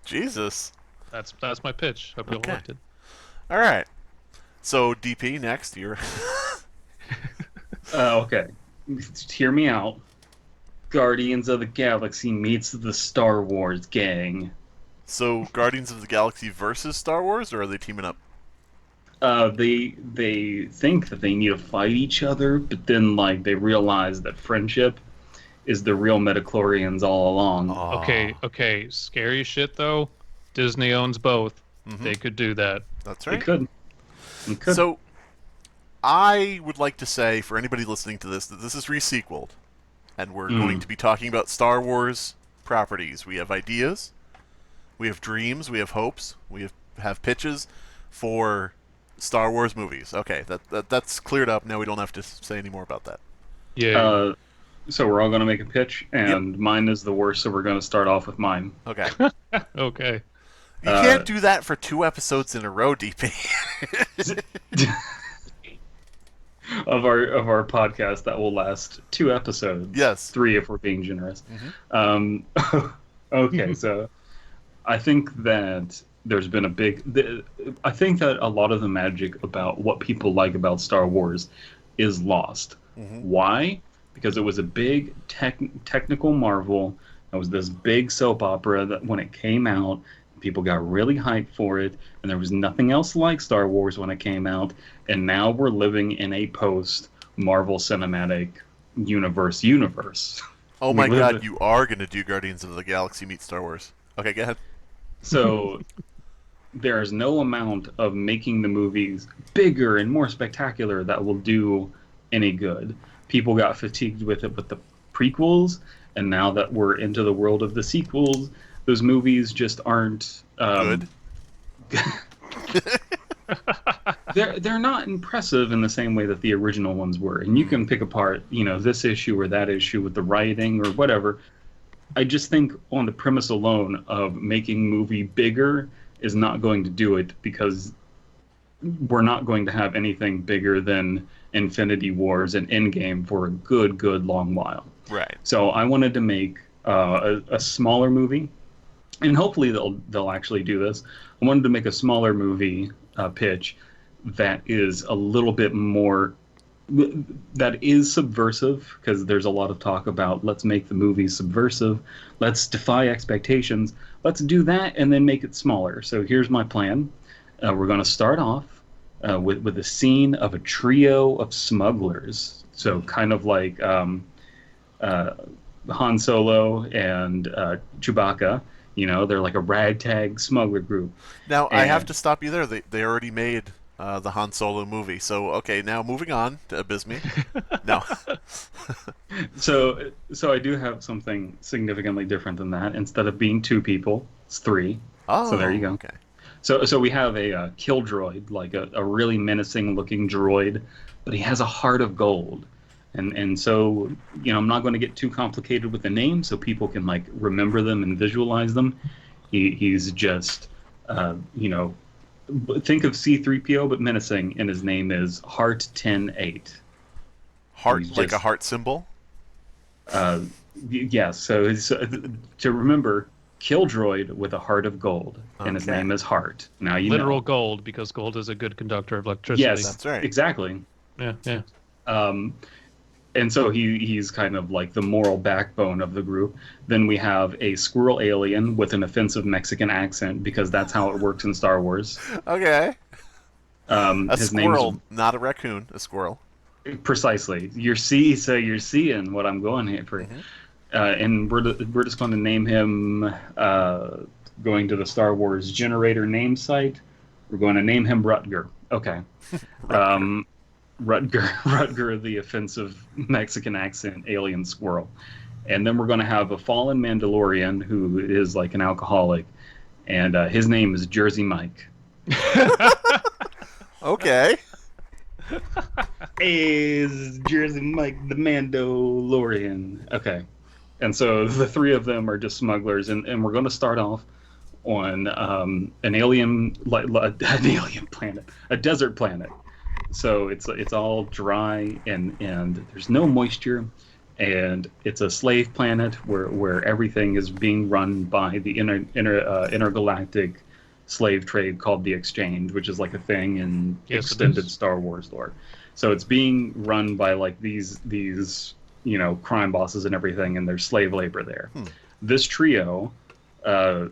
Jesus. That's my pitch. Hope you all liked it. All right. So DP next. You're. Okay. Hear me out. Guardians of the Galaxy meets the Star Wars gang. So Guardians of the Galaxy versus Star Wars, or are they teaming up? They think that they need to fight each other, but then like they realize that friendship is the real midichlorians all along. Okay. Scary shit though. Disney owns both. Mm-hmm. They could do that. That's right. They could. So, I would like to say for anybody listening to this that this is Resequeled, and we're going to be talking about Star Wars properties. We have ideas, we have dreams, we have hopes, we have pitches for Star Wars movies. Okay, that's cleared up. Now we don't have to say any more about that. Yeah. So we're all going to make a pitch, and mine is the worst, so we're going to start off with mine. Okay. Okay. You can't do that for 2 episodes in a row, DP. of our podcast that will last 2 episodes. Yes. 3 if we're being generous. Mm-hmm. Okay, so I think that there's been I think that a lot of the magic about what people like about Star Wars is lost. Mm-hmm. Why? Because it was a big technical marvel. It was this big soap opera that when it came out, people got really hyped for it, and there was nothing else like Star Wars when it came out, and now we're living in a post-Marvel Cinematic Universe. Oh my god, you are going to do Guardians of the Galaxy meet Star Wars. Okay, go ahead. So there's no amount of making the movies bigger and more spectacular that will do any good. People got fatigued with it with the prequels, and now that we're into the world of the sequels, those movies just aren't good. They're not impressive in the same way that the original ones were. And you can pick apart, this issue or that issue with the writing or whatever. I just think on the premise alone of making movie bigger is not going to do it, because we're not going to have anything bigger than Infinity Wars and Endgame for a good long while. Right. So I wanted to make a smaller movie. And hopefully they'll actually do this. I wanted to make a smaller movie pitch that is a little bit more, that is subversive, because there's a lot of talk about let's make the movie subversive, let's defy expectations, let's do that and then make it smaller. So here's my plan. We're going to start off with a scene of a trio of smugglers. So kind of like Han Solo and Chewbacca. They're like a ragtag smuggler group. Now, I have to stop you there. They already made the Han Solo movie. So, okay, now moving on to Abysme. No. So I do have something significantly different than that. Instead of being 2 people, it's 3. Oh, so there you go. Okay. So we have a kill droid, like a really menacing-looking droid, but he has a heart of gold. And so, I'm not going to get too complicated with the name so people can, remember them and visualize them. He's just, think of C-3PO, but menacing, and his name is Heart 10-8. Heart, like a heart symbol? Yes, so to remember, kill droid with a heart of gold, and his name is Heart. Now you literal know. gold, because gold is a good conductor of electricity. Yes, that's right. Exactly. Yeah. And so he's kind of like the moral backbone of the group. Then we have a squirrel alien with an offensive Mexican accent, because that's how it works in Star Wars. Okay. His squirrel, name's, not a raccoon, a squirrel. Precisely. You're seeing what I'm going here for. Mm-hmm. And we're just going to name him, going to the Star Wars generator name site, we're going to name him Rutger. Okay. Rutger, the offensive Mexican accent alien squirrel. And then we're going to have a fallen Mandalorian who is like an alcoholic, and his name is Jersey Mike. Okay. Is Jersey Mike the Mandalorian. Okay. And so the 3 of them are just smugglers, and we're going to start off on an alien planet, a desert planet. So it's all dry and there's no moisture, and it's a slave planet where everything is being run by the intergalactic slave trade called the Exchange, which is like a thing in Yes, it extended is. Star Wars lore. So it's being run by like these crime bosses and everything, and there's slave labor there. This trio, uh,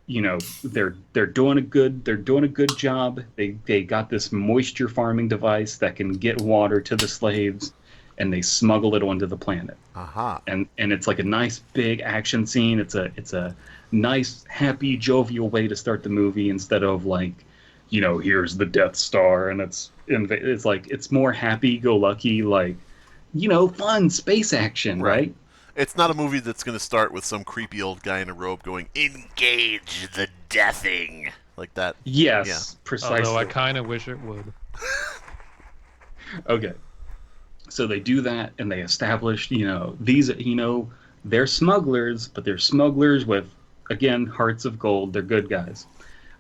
they're doing a good job. They got this moisture farming device that can get water to the slaves, and they smuggle it onto the planet. Aha. And it's like a nice big action scene. It's a nice happy jovial way to start the movie instead of like, here's the Death Star and it's like it's more happy go lucky, like, fun space action, right? It's not a movie that's going to start with some creepy old guy in a robe going, "Engage the deathing," like that. Yes, precisely. Although I kind of wish it would. Okay. So they do that, and they establish, they're smugglers, but they're smugglers with, again, hearts of gold. They're good guys.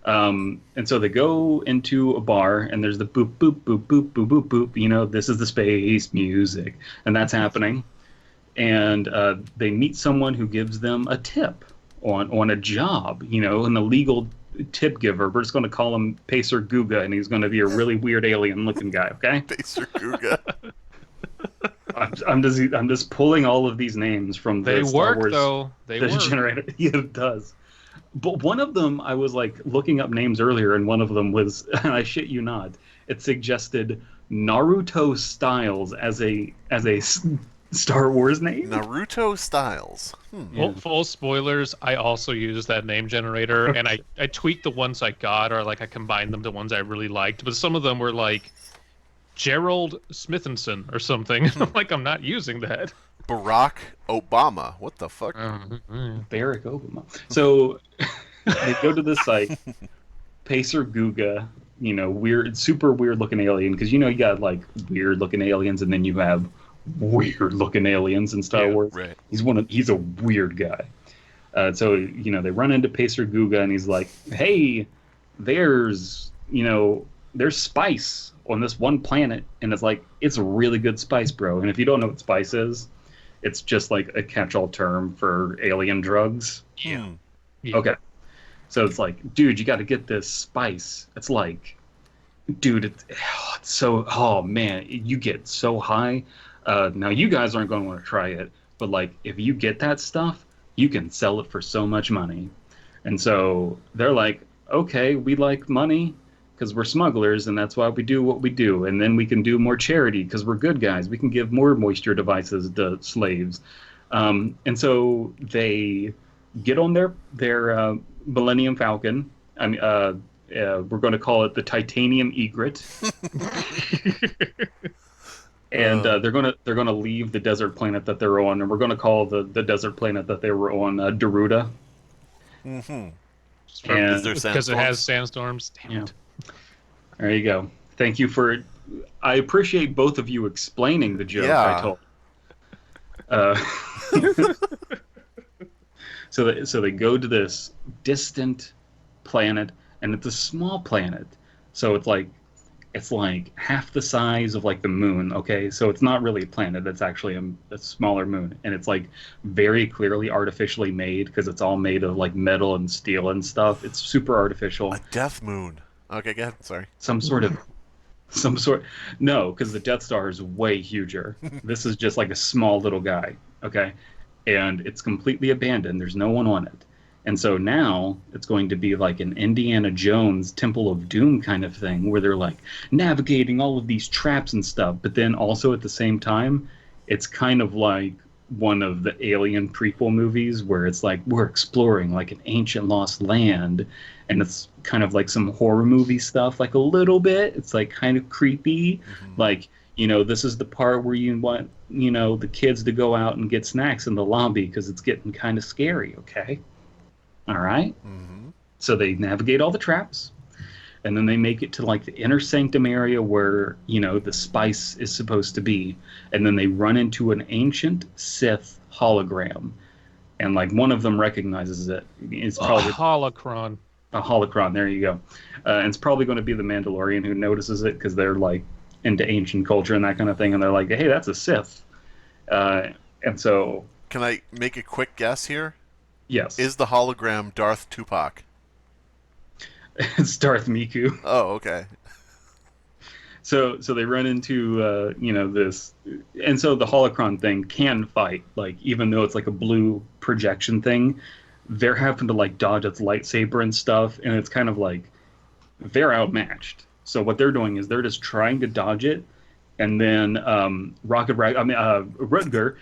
And so they go into a bar, and there's the boop, boop, boop, boop, boop, boop, boop. This is the space music, and that's happening. And they meet someone who gives them a tip on a job, an illegal tip giver. We're just going to call him Pacer Guga, and he's going to be a really weird alien-looking guy, okay? Pacer Guga. I'm just pulling all of these names from the They Star work, Wars though. They the work. generator. Yeah, it does. But one of them, I was like looking up names earlier, and one of them was, and I shit you not, it suggested Naruto Styles as a Star Wars name. Naruto Styles. Full spoilers, I also use that name generator, and I tweaked the ones I got, or like I combined them to ones I really liked, but some of them were like Gerald Smithenson or something. I'm like, I'm not using that. Barack Obama. What the fuck? Barack Obama. So they go to the site, Pacer Guga, weird, super weird looking alien, because you got like weird looking aliens, and then you have weird looking aliens in Star Wars. Right. He's a weird guy. So they run into Pacer Guga, and he's like, "Hey, there's spice on this one planet," and it's like, it's really good spice, bro. And if you don't know what spice is, it's just like a catch-all term for alien drugs. Yeah. Okay. So it's like, dude, you got to get this spice. It's like, dude, it's so, oh man, you get so high. Now you guys aren't going to want to try it, but like, if you get that stuff, you can sell it for so much money. And so they're like, okay, we like money because we're smugglers, and that's why we do what we do. And then we can do more charity because we're good guys. We can give more moisture devices to slaves. And so they get on their Millennium Falcon. I mean, we're going to call it the Titanium Egret. And they're gonna leave the desert planet that they're on, and we're gonna call the desert planet that they were on Daruda. Mm-hmm. Because it has sandstorms. Damn it. There you go. Thank you for. I appreciate both of you explaining the joke Yeah. I told. So they go to this distant planet, and it's a small planet. So it's like half the size of like the moon. Okay, so it's not really a planet. It's actually a smaller moon, and it's like very clearly artificially made because it's all made of like metal and steel and stuff. It's super artificial. A death moon. Okay, go ahead. Sorry. Some sort. No, because the Death Star is way huger. This is just like a small little guy. Okay, and it's completely abandoned. There's no one on it. And so now it's going to be like an Indiana Jones Temple of Doom kind of thing where they're like navigating all of these traps and stuff. But then also at the same time, it's kind of like one of the Alien prequel movies where it's like we're exploring like an ancient lost land. And it's kind of like some horror movie stuff, like a little bit. It's like kind of creepy. Mm-hmm. Like, this is the part where you want, the kids to go out and get snacks in the lobby because it's getting kind of scary. Okay. All right. Mm-hmm. So they navigate all the traps, and then they make it to like the inner sanctum area where, the spice is supposed to be. And then they run into an ancient Sith hologram. And like one of them recognizes it. It's probably Holocron. A holocron. There you go. And it's probably going to be the Mandalorian who notices it because they're like into ancient culture and that kind of thing, and they're like, "Hey, that's a Sith." And so, Can I make a quick guess here? yes, Is the hologram Darth Tupac? it's Darth Miku. Oh, okay. So they run into this, and so the holocron thing can fight, like even though it's like a blue projection thing, they're having to like dodge its lightsaber and stuff, and it's kind of like they're outmatched. So what they're doing is they're just trying to dodge it, and then Rutger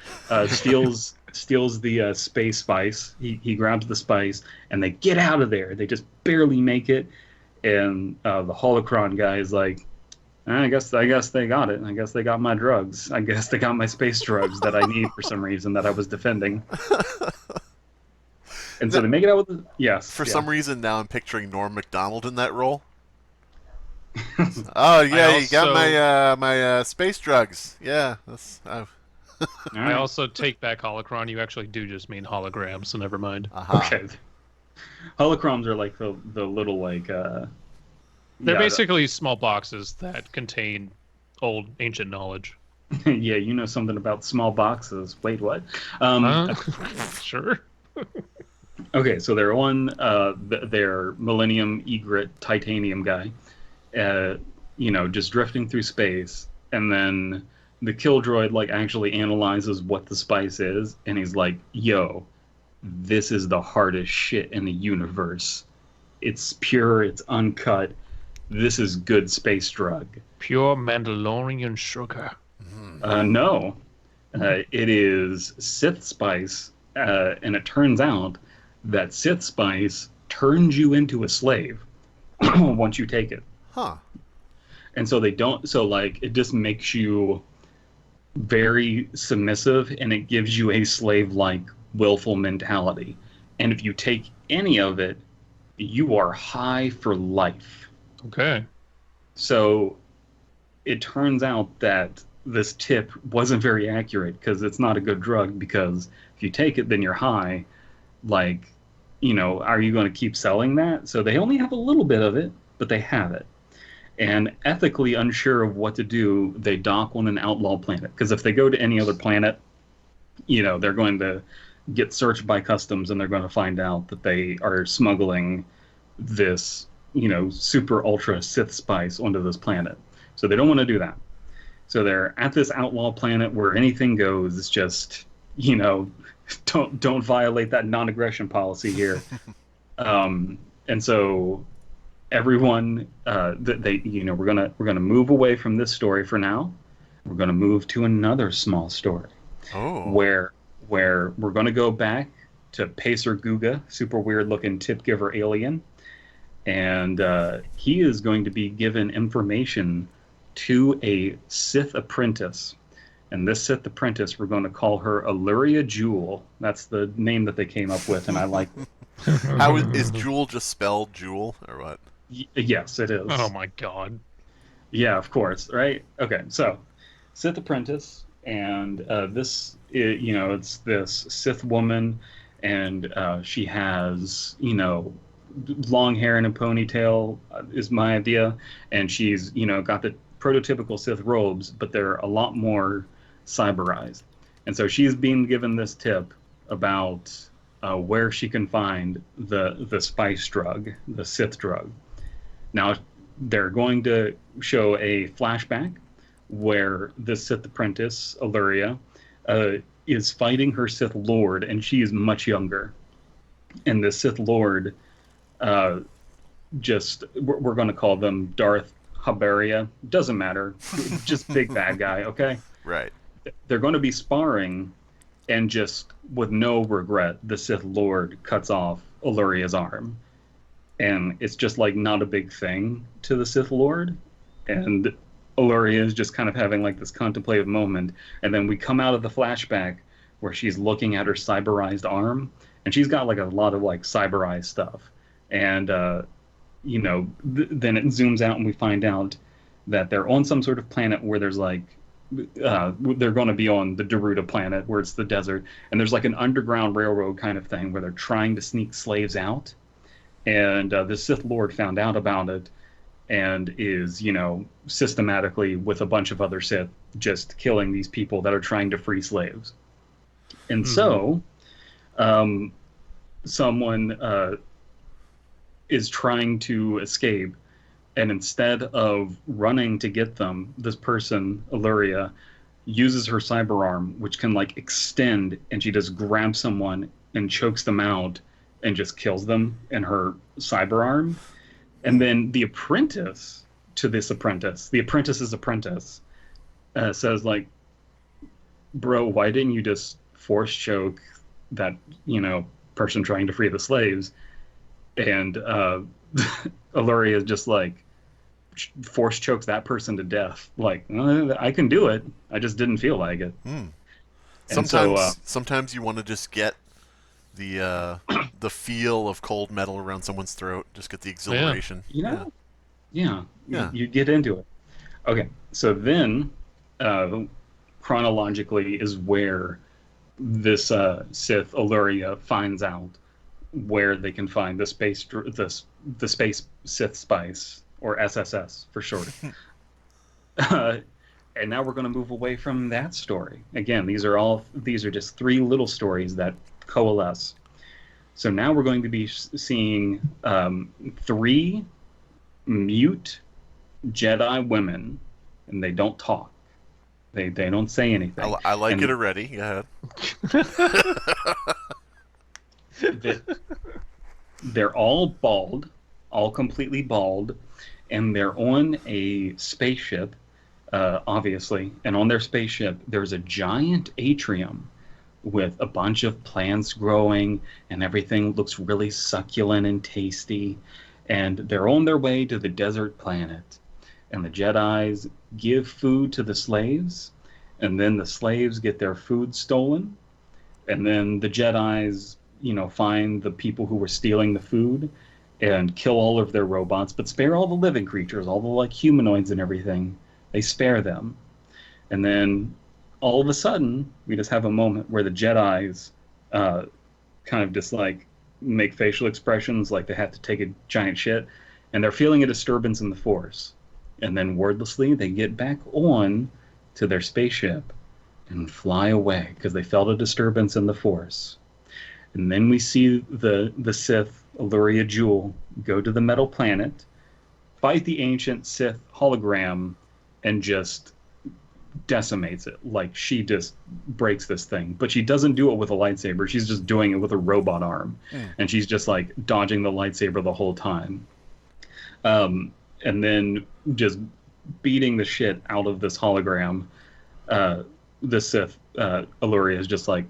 steals the space spice. He grabs the spice, and they get out of there. They just barely make it, and the holocron guy is like, I guess they got it. I guess they got my drugs. I guess they got my space drugs that I need for some reason that I was defending. And so they make it out with the... Yes. For some reason, now I'm picturing Norm Macdonald in that role. Oh yeah, you got my space drugs. Yeah, that's. I also take back holocron. You actually do just mean holograms, so never mind. Okay. Holocrons are like the little like. They're basically small boxes that contain old ancient knowledge. Yeah, you know something about small boxes. Wait, what? Sure. Okay, so they're on their Millennium Egret Titanium guy, just drifting through space, and then the kill droid like actually analyzes what the spice is, and he's like, "Yo, this is the hardest shit in the universe. It's pure, it's uncut. This is good space drug." Pure Mandalorian sugar. No, it is Sith spice, and it turns out that Sith spice turns you into a slave once you take it. Huh. And so they don't. So like, it just makes you very submissive, and it gives you a slave-like, willful mentality. And if you take any of it, you are high for life. Okay. So it turns out that this tip wasn't very accurate because it's not a good drug, because if you take it, then you're high. Like, are you going to keep selling that? So they only have a little bit of it, but they have it. And ethically unsure of what to do, they dock on an outlaw planet. Because if they go to any other planet, they're going to get searched by customs, and they're going to find out that they are smuggling this super ultra Sith spice onto this planet. So they don't want to do that. So they're at this outlaw planet where anything goes. It's just, don't violate that non-aggression policy here. And so everyone, we're gonna move away from this story for now. We're gonna move to another small story. Oh. Where we're gonna go back to Pacer Guga, super weird looking tip giver alien. And he is going to be given information to a Sith apprentice. And this Sith apprentice, we're going to call her Illyria Jewel. That's the name that they came up with, and I like it. How is Jewel just spelled Jewel, or what? Yes, it is. Oh my god. Yeah, of course, right? Okay, so Sith apprentice, and it's this Sith woman, and she has, long hair and a ponytail is my idea, and she's got the prototypical Sith robes, but they're a lot more cyberized. And so she's being given this tip about where she can find the spice drug, the Sith drug. Now they're going to show a flashback where the Sith apprentice Illyria is fighting her Sith Lord, and she is much younger. And the Sith Lord, we're going to call them Darth Haberia. Doesn't matter. Just big bad guy, okay? Right. They're going to be sparring, and just with no regret, the Sith Lord cuts off Illyria's arm. And it's just like not a big thing to the Sith Lord. And Illyria is just kind of having like this contemplative moment. And then we come out of the flashback where she's looking at her cyberized arm, and she's got like a lot of like cyberized stuff. And, then it zooms out, and we find out that they're on some sort of planet where there's like, they're going to be on the Daruda planet where it's the desert. And there's like an underground railroad kind of thing where they're trying to sneak slaves out. and the Sith Lord found out about it and is, systematically with a bunch of other Sith just killing these people that are trying to free slaves. And so, someone is trying to escape, and instead of running to get them, this person, Illyria, uses her cyber arm, which can like extend, and she just grabs someone and chokes them out and just kills them in her cyber arm. And then the apprentice to this apprentice, the apprentice's apprentice, says like, bro, why didn't you just force choke that, person trying to free the slaves? And Illyria is just like, force chokes that person to death. Like, I can do it. I just didn't feel like it. Sometimes you want to just get the feel of cold metal around someone's throat. Just get the exhilaration. You get into it. Okay, so then chronologically is where this Sith Illyria finds out where they can find the space Sith spice, or SSS for short. And now we're going to move away from that story. Again, these are just three little stories that coalesce. So now we're going to be seeing three mute Jedi women, and they don't talk. They don't say anything. I like it already. Go ahead. They're all bald, all completely bald, and they're on a spaceship, obviously. And on their spaceship, there's a giant atrium with a bunch of plants growing, and everything looks really succulent and tasty. And they're on their way to the desert planet. And the Jedis give food to the slaves, and then the slaves get their food stolen. And then the Jedis, find the people who were stealing the food and kill all of their robots, but spare all the living creatures, all the humanoids and everything. They spare them. And then all of a sudden, we just have a moment where the Jedis kind of just make facial expressions like they have to take a giant shit, and they're feeling a disturbance in the Force. And then wordlessly, they get back on to their spaceship and fly away because they felt a disturbance in the Force. And then we see the Sith, Illyria Jewel, go to the metal planet, fight the ancient Sith hologram, and just decimates it. Like, she just breaks this thing. But she doesn't do it with a lightsaber. She's just doing it with a robot arm. And she's just, dodging the lightsaber the whole time. And then just beating the shit out of this hologram. The Sith, Illyria, is just like,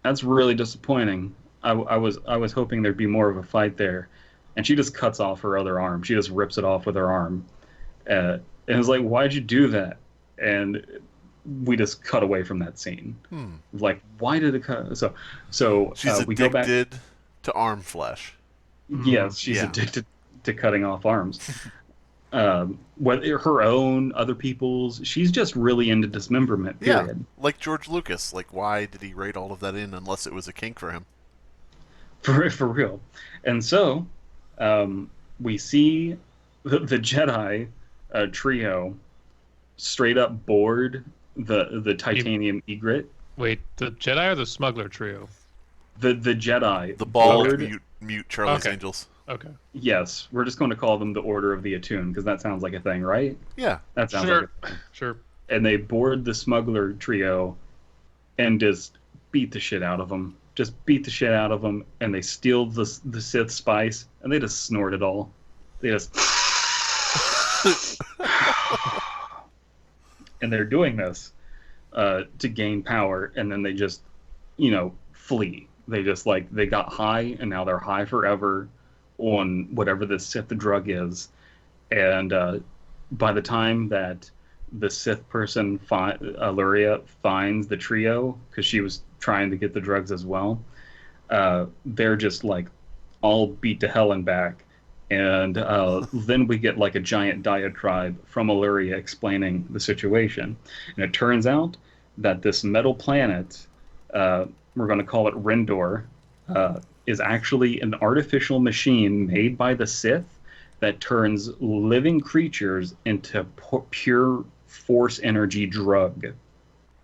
that's really disappointing. I was hoping there'd be more of a fight there. And she just cuts off her other arm. She just rips it off with her arm. And it's like, why'd you do that? And we just cut away from that scene. Like, why did it cut? So she's we go back addicted to arm flesh. Yes, she's addicted to cutting off arms. Whether her own, other people's, she's just really into dismemberment, period. Yeah, like George Lucas. Like, why did he write all of that in unless it was a kink for him? For real. And so, we see the Jedi trio straight up board the titanium egret. Wait, the Jedi or the smuggler trio? The Jedi. The bald mute Charlie's Angels. Okay. Yes, we're just going to call them the Order of the Attune, because that sounds like a thing, right? Yeah. That sounds like a thing. Sure. And they board the smuggler trio and just beat the shit out of them. Just beat the shit out of them, and they steal the Sith spice, and they just snort it all. They just... and they're doing this to gain power, and then they just, flee. They just, they got high, and now they're high forever on whatever the Sith drug is. And by the time that the Sith person, Illyria, finds the trio, because she was trying to get the drugs as well, they're just, all beat to hell and back. And then we get, a giant diatribe from Illyria explaining the situation. And it turns out that this metal planet, we're going to call it Rendor, is actually an artificial machine made by the Sith that turns living creatures into pure force energy drug.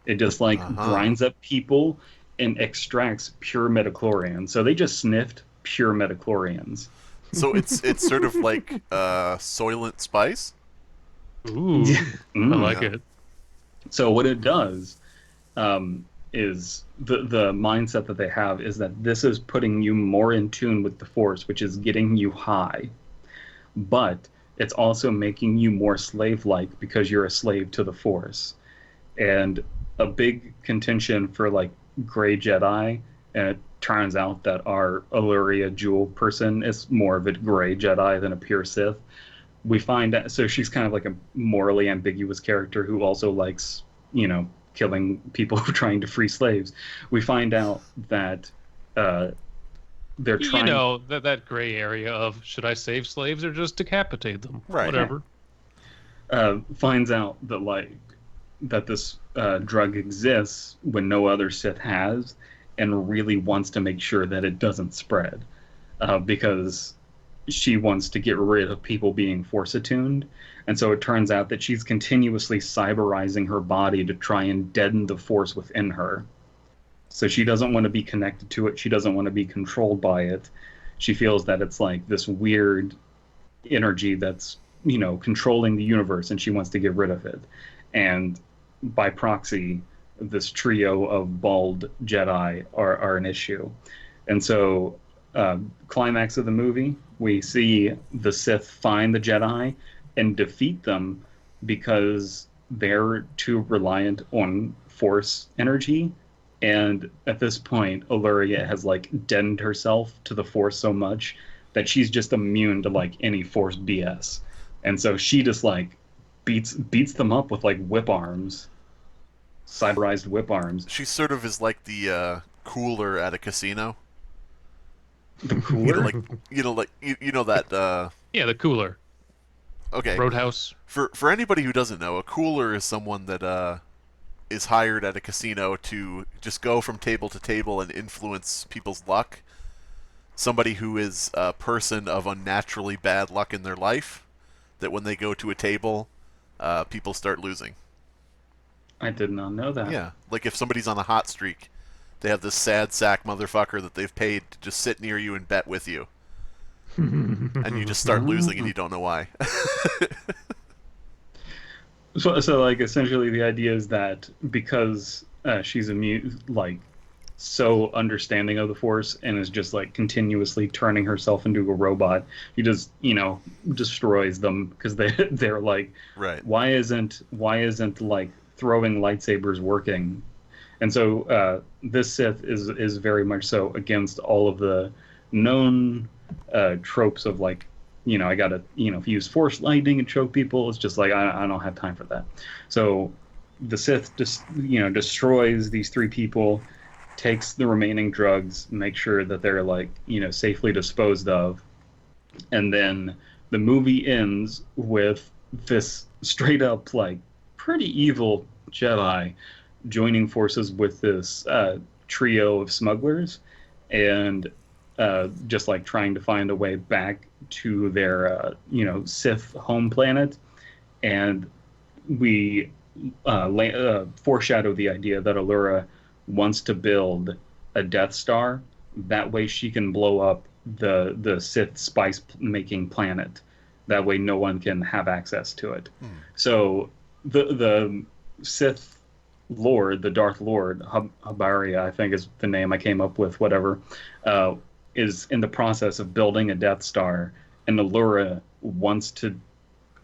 It just like grinds up people and extracts pure midichlorians. So they just sniffed pure midichlorians. So it's sort of like Soylent Spice. Ooh, I like it. So what it does is the mindset that they have is that this is putting you more in tune with the Force, which is getting you high. But it's also making you more slave-like because you're a slave to the Force. And a big contention for like gray Jedi, and it turns out that our Illyria Jewel person is more of a gray Jedi than a pure Sith. We find that, so she's kind of like a morally ambiguous character who also likes, you know, killing people trying to free slaves. We find out that they're trying, you know, that gray area of should I save slaves or just decapitate them? Right. Whatever. Finds out that this drug exists when no other Sith has, and really wants to make sure that it doesn't spread, because she wants to get rid of people being Force attuned. And so it turns out that she's continuously cyberizing her body to try and deaden the Force within her. So she doesn't want to be connected to it. She doesn't want to be controlled by it. She feels that it's like this weird energy that's, you know, controlling the universe, and she wants to get rid of it. And by proxy, this trio of bald Jedi are an issue. And so, climax of the movie, we see the Sith find the Jedi and defeat them because they're too reliant on Force energy. And at this point, Illyria has like deadened herself to the Force so much that she's just immune to like any Force BS. And so she just like beats them up with like whip arms, cyberized whip arms. She sort of is like the cooler at a casino. The cooler, you know that. Yeah, the cooler. Okay. Roadhouse. For anybody who doesn't know, a cooler is someone that is hired at a casino to just go from table to table and influence people's luck. Somebody who is a person of unnaturally bad luck in their life, that when they go to a table, people start losing. I did not know that. Yeah, like if somebody's on a hot streak, they have this sad sack motherfucker that they've paid to just sit near you and bet with you. And you just start losing and you don't know why. So like essentially the idea is that because she's immune, like so understanding of the Force, and is just like continuously turning herself into a robot, he just, you know, destroys them because they're like, right, why isn't like throwing lightsabers working? And so this Sith is very much so against all of the known tropes of like, you know, I gotta, you know, if you use Force lightning and choke people, it's just like I don't have time for that. So the Sith just, you know, destroys these three people, takes the remaining drugs, make sure that they're like, you know, safely disposed of, and then the movie ends with this straight up like pretty evil Jedi joining forces with this trio of smugglers, and just like trying to find a way back to their you know, Sith home planet. And we foreshadow the idea that Allura wants to build a Death Star. That way she can blow up the Sith spice making planet. That way no one can have access to it. So the Sith Lord, the Darth Lord, Habaria, I think is the name I came up with, whatever, is in the process of building a Death Star, and Allura wants to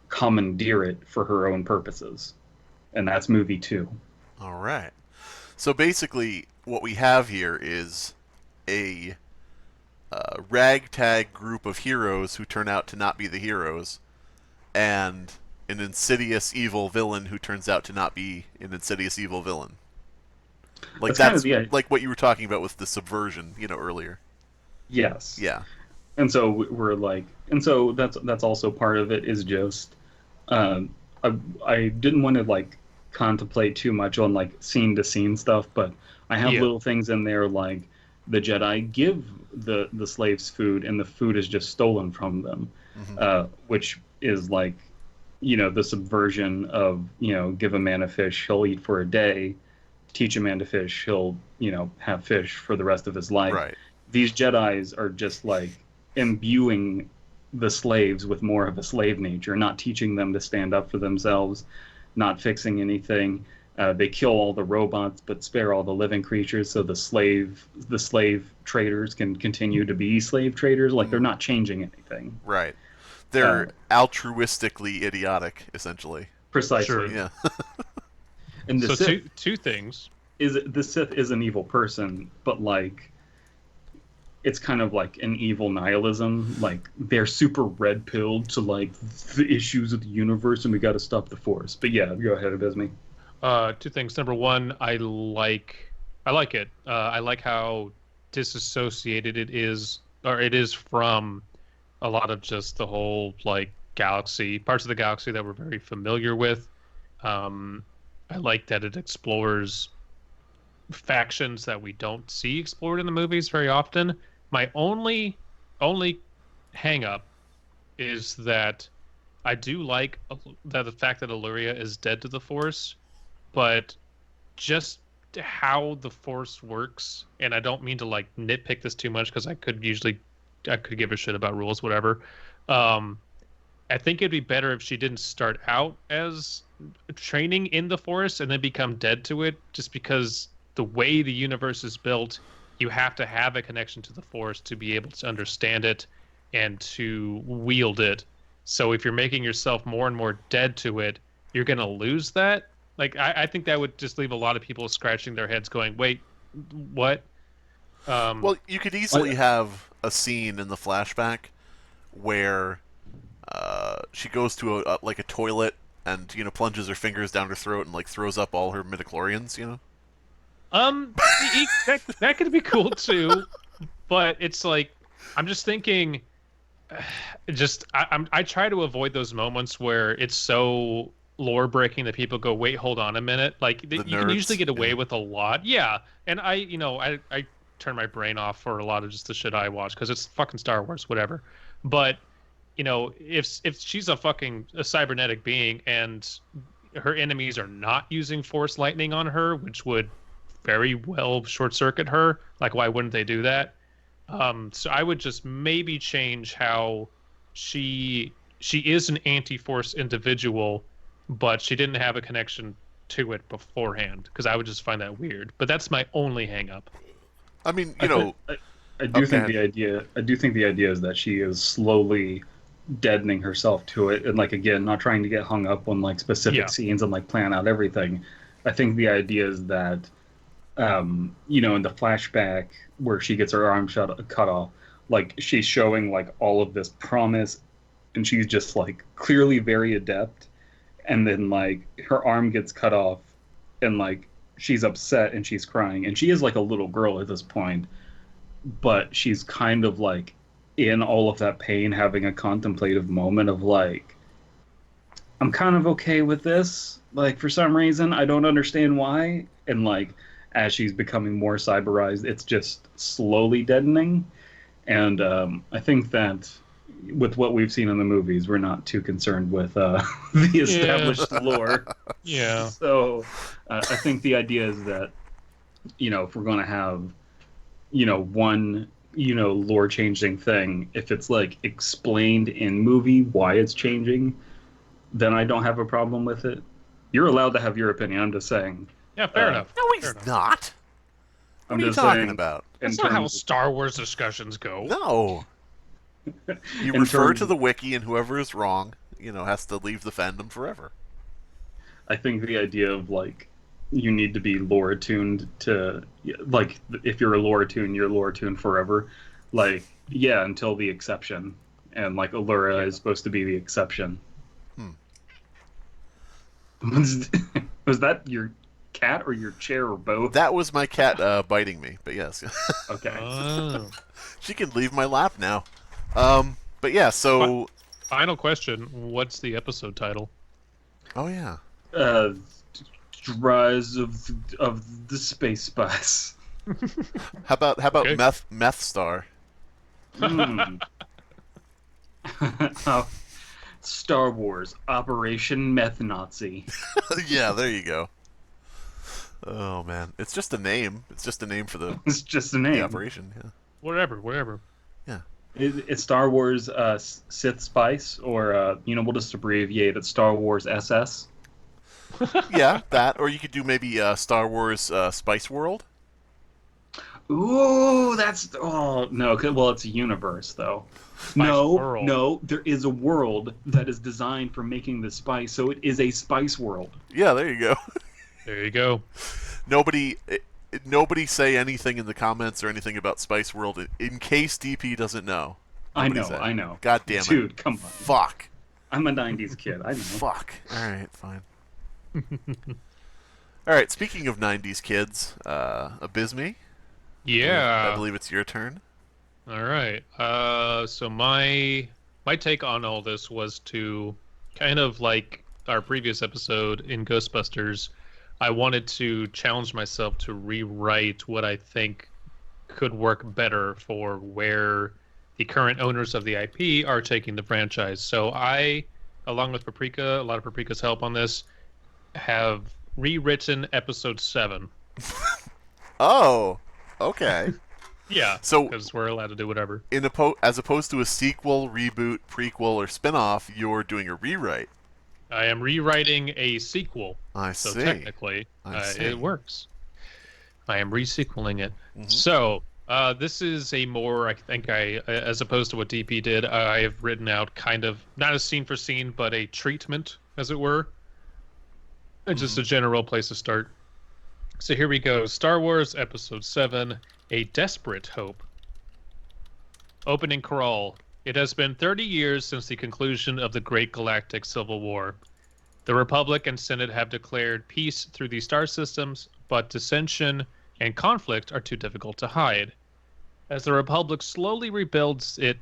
commandeer it for her own purposes. And that's movie 2. All right. So basically, what we have here is a ragtag group of heroes who turn out to not be the heroes, and an insidious evil villain who turns out to not be an insidious evil villain. Like that's like what you were talking about with the subversion, you know, earlier. Yes. Yeah. And so we're like, and so that's also part of it, is just I didn't want to like contemplate too much on like scene to scene stuff, but I have little things in there like the Jedi give the slaves food, and the food is just stolen from them, which is like, the subversion of, give a man a fish, he'll eat for a day. Teach a man to fish, he'll, have fish for the rest of his life. Right. These Jedis are just like imbuing the slaves with more of a slave nature, not teaching them to stand up for themselves, not fixing anything. They kill all the robots, but spare all the living creatures, so the slave traders can continue to be slave traders. Like, they're not changing anything. Right. They're altruistically idiotic, essentially. Precisely. Sure. Yeah. And the So Sith two things. the Sith is an evil person, but like, it's kind of like an evil nihilism. Like, they're super red pilled to like the issues of the universe, and we got to stop the Force. But yeah, go ahead, Abysme. Two things. Number one, I like it. I like how disassociated it is from a lot of just the whole like parts of the galaxy that we're very familiar with. I like that it explores factions that we don't see explored in the movies very often. My only hang up is that I do like that the fact that Illyria is dead to the Force, but just how the Force works, and I don't mean to like nitpick this too much because I could give a shit about rules, whatever. I think it'd be better if she didn't start out as training in the Force and then become dead to it, just because the way the universe is built, you have to have a connection to the Force to be able to understand it and to wield it. So if you're making yourself more and more dead to it, you're going to lose that. Like, I think that would just leave a lot of people scratching their heads going, wait, what? Well, you could easily have a scene in the flashback where she goes to a toilet and plunges her fingers down her throat and like throws up all her midichlorians. That could be cool too, but it's like, I'm just thinking, I try to avoid those moments where it's so lore breaking that people go, wait, hold on a minute. Like, you can usually get away with a lot. Yeah. And I turn my brain off for a lot of just the shit I watch because it's fucking Star Wars, whatever. But, if she's a cybernetic being and her enemies are not using Force lightning on her, which would very well short circuit her, like, why wouldn't they do that? So I would just maybe change how she is an anti-Force individual, but she didn't have a connection to it beforehand, because I would just find that weird. But that's my only hang-up. I mean, I do think the idea is that she is slowly deadening herself to it, and like, again, not trying to get hung up on like specific scenes and like plan out everything. I think the idea is that in the flashback where she gets her arm cut off, like, she's showing like all of this promise, and she's just like clearly very adept, and then like her arm gets cut off, and like she's upset and she's crying, and she is like a little girl at this point, but she's kind of like in all of that pain having a contemplative moment of like, I'm kind of okay with this, like, for some reason I don't understand why. And like, as she's becoming more cyberized, it's just slowly deadening. And I think that with what we've seen in the movies, we're not too concerned with the established lore. Yeah. So I think the idea is that, if we're going to have, one, lore changing thing, if it's like explained in movie why it's changing, then I don't have a problem with it. You're allowed to have your opinion. I'm just saying. Yeah, fair enough. No, he's not. I'm what are you just talking saying, about? That's not how Star Wars discussions go. No. You refer to the wiki, and whoever is wrong, has to leave the fandom forever. I think the idea of like, you need to be lore attuned to, like, if you're a lore attuned, you're lore attuned forever. Like, yeah, until the exception, and like Allura is supposed to be the exception. Was that your cat or your chair or both? That was my cat biting me, but yes. Okay. Oh. She can leave my lap now. But yeah, so... Final question. What's the episode title? Oh, yeah. Rise of the Space Bus. How about Okay. meth star? Mm. Star Wars Operation Meth Nazi. Yeah, there you go. Oh man, it's just a name. It's just a name for It's just a the name. operation. Yeah. Whatever. Yeah. It's Star Wars Sith Spice, or we'll just abbreviate it Star Wars SS. Yeah, that. Or you could do maybe Star Wars Spiceworld. Ooh, no. Well, it's a universe though. No, World. no, there is a world that is designed for making the spice, so it is a spice world. Yeah, there you go. There you go. Nobody say anything in the comments or anything about Spiceworld in case DP doesn't know. Nobody say it. I know. God damn it. Dude, come on. Fuck. I'm a 90s kid. I know. Fuck. Alright, fine. Alright, speaking of 90s kids, Abysme, Yeah. I believe it's your turn. All right. So my take on all this was to kind of like our previous episode in Ghostbusters. I wanted to challenge myself to rewrite what I think could work better for where the current owners of the IP are taking the franchise. So I, along with Paprika, a lot of Paprika's help on this, have rewritten episode 7. Oh, okay. Yeah, So because we're allowed to do whatever. as opposed to a sequel, reboot, prequel, or spin-off, you're doing a rewrite. I am rewriting a sequel. I So see. technically, I see. it works. I am resequeling it. Mhm. So this is a more, I think, as opposed to what DP did, I have written out kind of not a scene for scene, but a treatment, as it were. And just a general place to start. So here we go. Star Wars Episode 7, A Desperate Hope. Opening crawl. It has been 30 years since the conclusion of the Great Galactic Civil War. The Republic and Senate have declared peace through the star systems, but dissension and conflict are too difficult to hide. As the Republic slowly rebuilds, it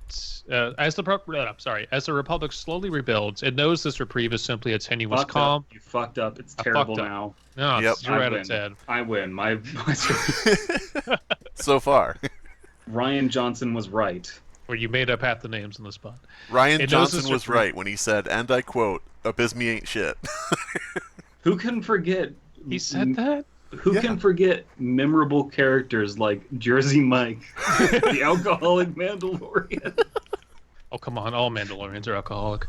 knows this reprieve is simply a tenuous calm. You fucked up. It's I terrible fucked up. now. No, Yep. it's 0 out of 10. I win. My So far. Ryan Johnson was right. Where you made up half the names on the spot. Ryan It knows Johnson this was reprieve. right when he said, and I quote, Abysme ain't shit. Who can forget? He said that? Who Yeah. can forget memorable characters like Jersey Mike, the alcoholic Mandalorian? Oh, come on. All Mandalorians are alcoholic.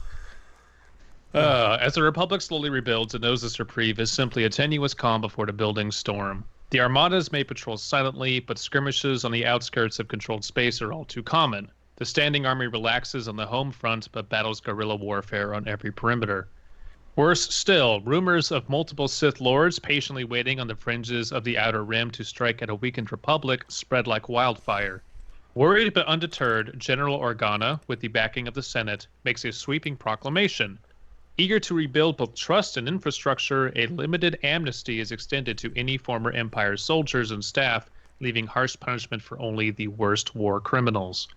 As the Republic slowly rebuilds, it knows this reprieve is simply a tenuous calm before the building storm. The armadas may patrol silently, but skirmishes on the outskirts of controlled space are all too common. The standing army relaxes on the home front, but battles guerrilla warfare on every perimeter. Worse still, rumors of multiple Sith Lords patiently waiting on the fringes of the Outer Rim to strike at a weakened Republic spread like wildfire. Worried but undeterred, General Organa, with the backing of the Senate, makes a sweeping proclamation. Eager to rebuild both trust and infrastructure, a limited amnesty is extended to any former Empire soldiers and staff, leaving harsh punishment for only the worst war criminals.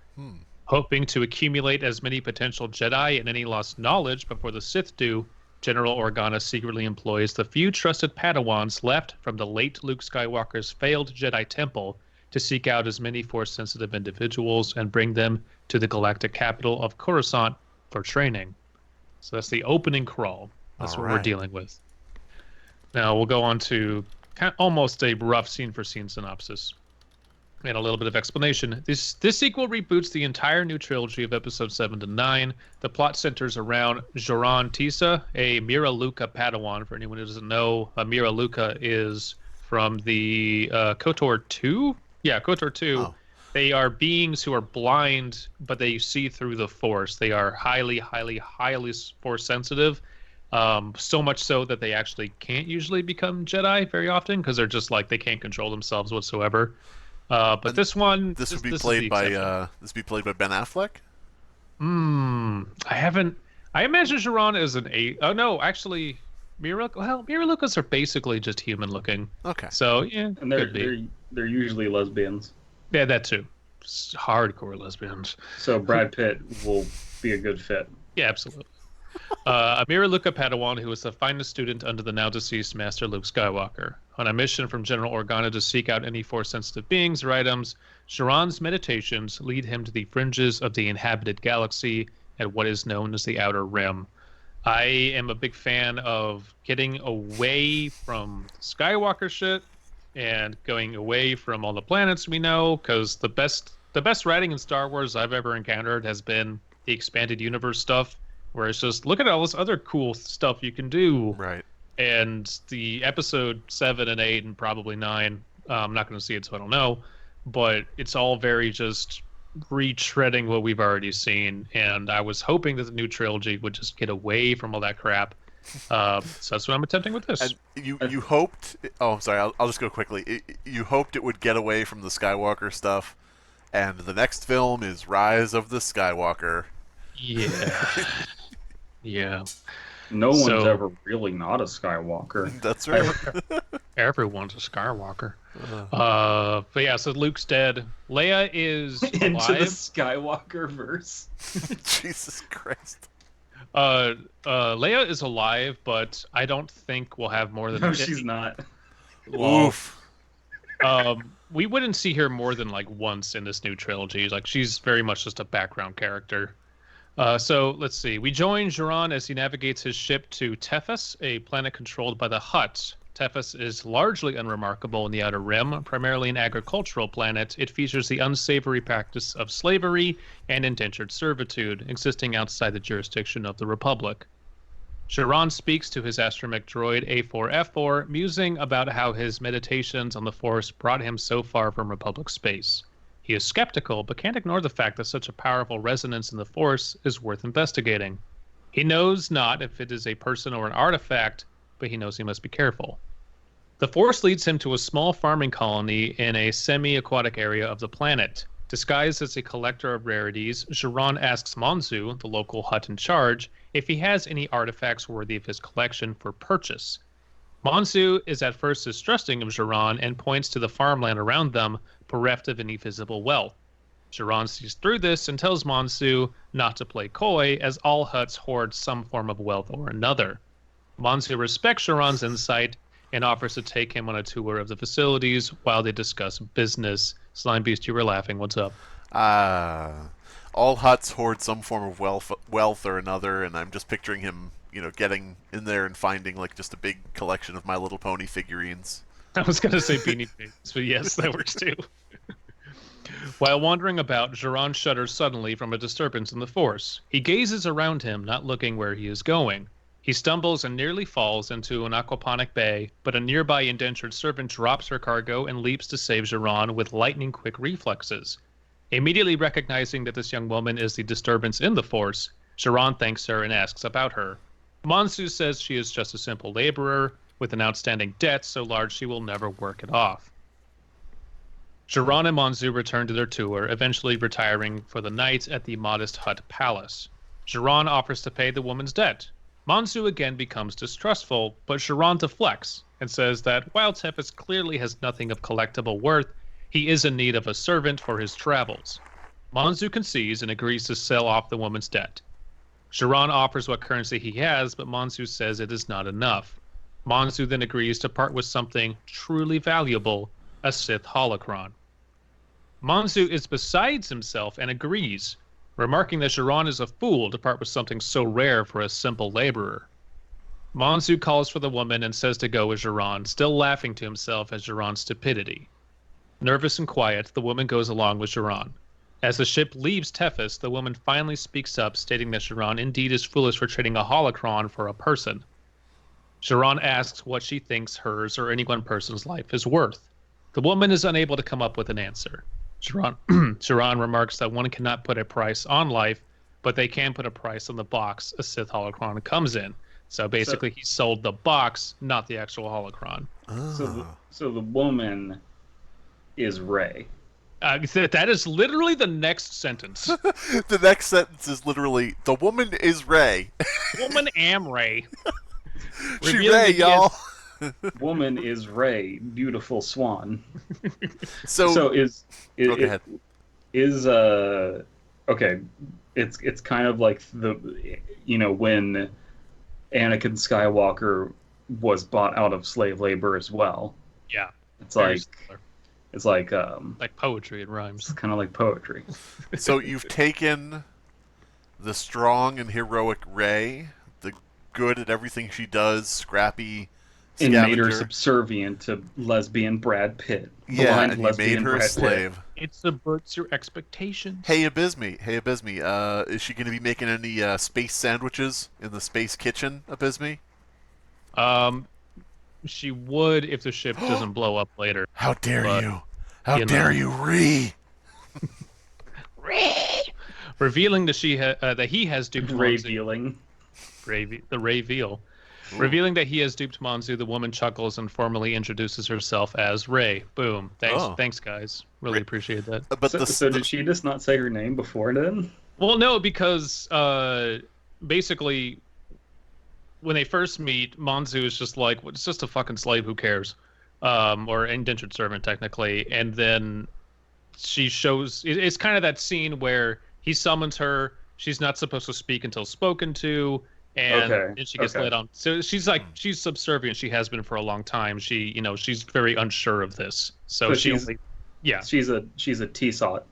Hoping to accumulate as many potential Jedi and any lost knowledge before the Sith do, General Organa secretly employs the few trusted Padawans left from the late Luke Skywalker's failed Jedi Temple to seek out as many Force-sensitive individuals and bring them to the galactic capital of Coruscant for training. So that's the opening crawl. That's All what we're right. dealing with. Now we'll go on to almost a rough scene-for-scene synopsis and a little bit of explanation. This sequel reboots the entire new trilogy of episodes 7 to 9. The plot centers around Joran Tisa, a Mira Luca Padawan. For anyone who doesn't know, Mira Luca is from the KOTOR 2? Yeah, KOTOR 2. Oh. They are beings who are blind, but they see through the Force. They are highly Force sensitive. So much so that they actually can't usually become Jedi very often because they're just like they can't control themselves whatsoever. But And this one, This would be is played the by exception. Ben Affleck. I haven't. I imagine Sharon is an eight. Oh no, actually, Mira Lucas are basically just human looking. Okay. So yeah, And could be. they're usually lesbians. Yeah, that too. Hardcore lesbians. So Brad Pitt will be a good fit. Yeah, absolutely. Amira Luca Padawan, who was the finest student under the now deceased Master Luke Skywalker. On a mission from General Organa to seek out any Force-sensitive beings or items, Sharon's meditations lead him to the fringes of the inhabited galaxy at what is known as the Outer Rim. I am a big fan of getting away from Skywalker shit and going away from all the planets we know, because the best writing in Star Wars I've ever encountered has been the expanded universe stuff, where it's just, look at all this other cool stuff you can do. Right. And the episode 7 and 8 and probably 9, I'm not going to see it, so I don't know, but it's all very just retreading what we've already seen. And I was hoping that the new trilogy would just get away from all that crap. So that's what I'm attempting with this. And you hoped... Oh, I'm sorry. I'll just go quickly. You hoped it would get away from the Skywalker stuff, and the next film is Rise of the Skywalker. Yeah. Yeah. No one's ever really not a Skywalker. That's right. Everyone's a Skywalker. But yeah, so Luke's dead. Leia is Into the alive. Skywalker verse. Jesus Christ. Leia is alive, but I don't think we'll have more than... No, she's not. Oof. We wouldn't see her more than like once in this new trilogy. Like, she's very much just a background character. So let's see. We join Jiran as he navigates his ship to Tethys, a planet controlled by the Hutt. Tethys is largely unremarkable in the Outer Rim. Primarily an agricultural planet, it features the unsavory practice of slavery and indentured servitude, existing outside the jurisdiction of the Republic. Jiran speaks to his astromech droid A4F4, musing about how his meditations on the Force brought him so far from Republic space. He is skeptical, but can't ignore the fact that such a powerful resonance in the Force is worth investigating. He knows not if it is a person or an artifact, but he knows he must be careful. The Force leads him to a small farming colony in a semi-aquatic area of the planet. Disguised as a collector of rarities, Jiran asks Monzu, the local Hutt in charge, if he has any artifacts worthy of his collection for purchase. Monzu is at first distrusting of Jiran and points to the farmland around them, bereft of any visible wealth. Jiran sees through this and tells Monzu not to play coy, as all Hutts hoard some form of wealth or another. Monzu respects Jiran's insight and offers to take him on a tour of the facilities while they discuss business. Slime Beast, you were laughing. What's up? All Hutts hoard some form of wealth or another, and I'm just picturing him, getting in there and finding like just a big collection of My Little Pony figurines. I was going to say Beanie Babies, but yes, that works too. While wandering about, Jiran shudders suddenly from a disturbance in the Force. He gazes around him, not looking where he is going. He stumbles and nearly falls into an aquaponic bay, but a nearby indentured servant drops her cargo and leaps to save Jiran with lightning-quick reflexes. Immediately recognizing that this young woman is the disturbance in the Force, Jiran thanks her and asks about her. Monzu says she is just a simple laborer with an outstanding debt so large she will never work it off. Jiran and Monzu return to their tour, eventually retiring for the night at the modest Hutt palace. Jiran offers to pay the woman's debt. Monzu again becomes distrustful, but Jiran deflects and says that while Tethys clearly has nothing of collectible worth, he is in need of a servant for his travels. Monzu concedes and agrees to sell off the woman's debt. Jiran offers what currency he has, but Monzu says it is not enough. Monzu then agrees to part with something truly valuable, a Sith holocron. Monzu is besides himself and agrees, remarking that Jiran is a fool to part with something so rare for a simple laborer. Monzu calls for the woman and says to go with Jiran, still laughing to himself at Jiran's stupidity. Nervous and quiet, the woman goes along with Jiran. As the ship leaves Tethys, the woman finally speaks up, stating that Jiran indeed is foolish for trading a holocron for a person. Jiran asks what she thinks hers or any one person's life is worth. The woman is unable to come up with an answer. Jiran remarks that one cannot put a price on life, but they can put a price on the box a Sith holocron comes in. So basically, he sold the box, not the actual holocron. So the woman is Rey. That is literally the next sentence. The next sentence is literally, the woman is Rey. Woman am Rey. She Rey, y'all. Woman is Rey, beautiful swan. So go ahead. Okay, it's kind of like when Anakin Skywalker was bought out of slave labor as well. Yeah. It's Very like similar. it's like Like poetry, it rhymes. it's kind of like poetry. So you've taken the strong and heroic Rey, the good at everything she does, scrappy And made her scavenger. subservient to lesbian Brad Pitt. Yeah, Blind and you made lesbian her a Brad Pitt. slave. It subverts your expectations. Hey Abysme, is she going to be making any space sandwiches in the space kitchen, Abysme? She would if the ship doesn't blow up later. How dare But, you! How you know. dare you, Ree! Revealing that that he has duped Monzu. Revealing. The reveal. Revealing that he has duped Monzu, the woman chuckles and formally introduces herself as Rey. Boom. Thanks, guys. Really appreciate that. But So did she just not say her name before then? Well, no, because basically, when they first meet, Monzu is just like, well, it's just a fucking slave, who cares? Or indentured servant, technically. And then she shows, it's kind of that scene where he summons her, she's not supposed to speak until spoken to, and then she gets led on. So she's like, she's subservient, she has been for a long time. She's very unsure of this. So she's a T-Sot.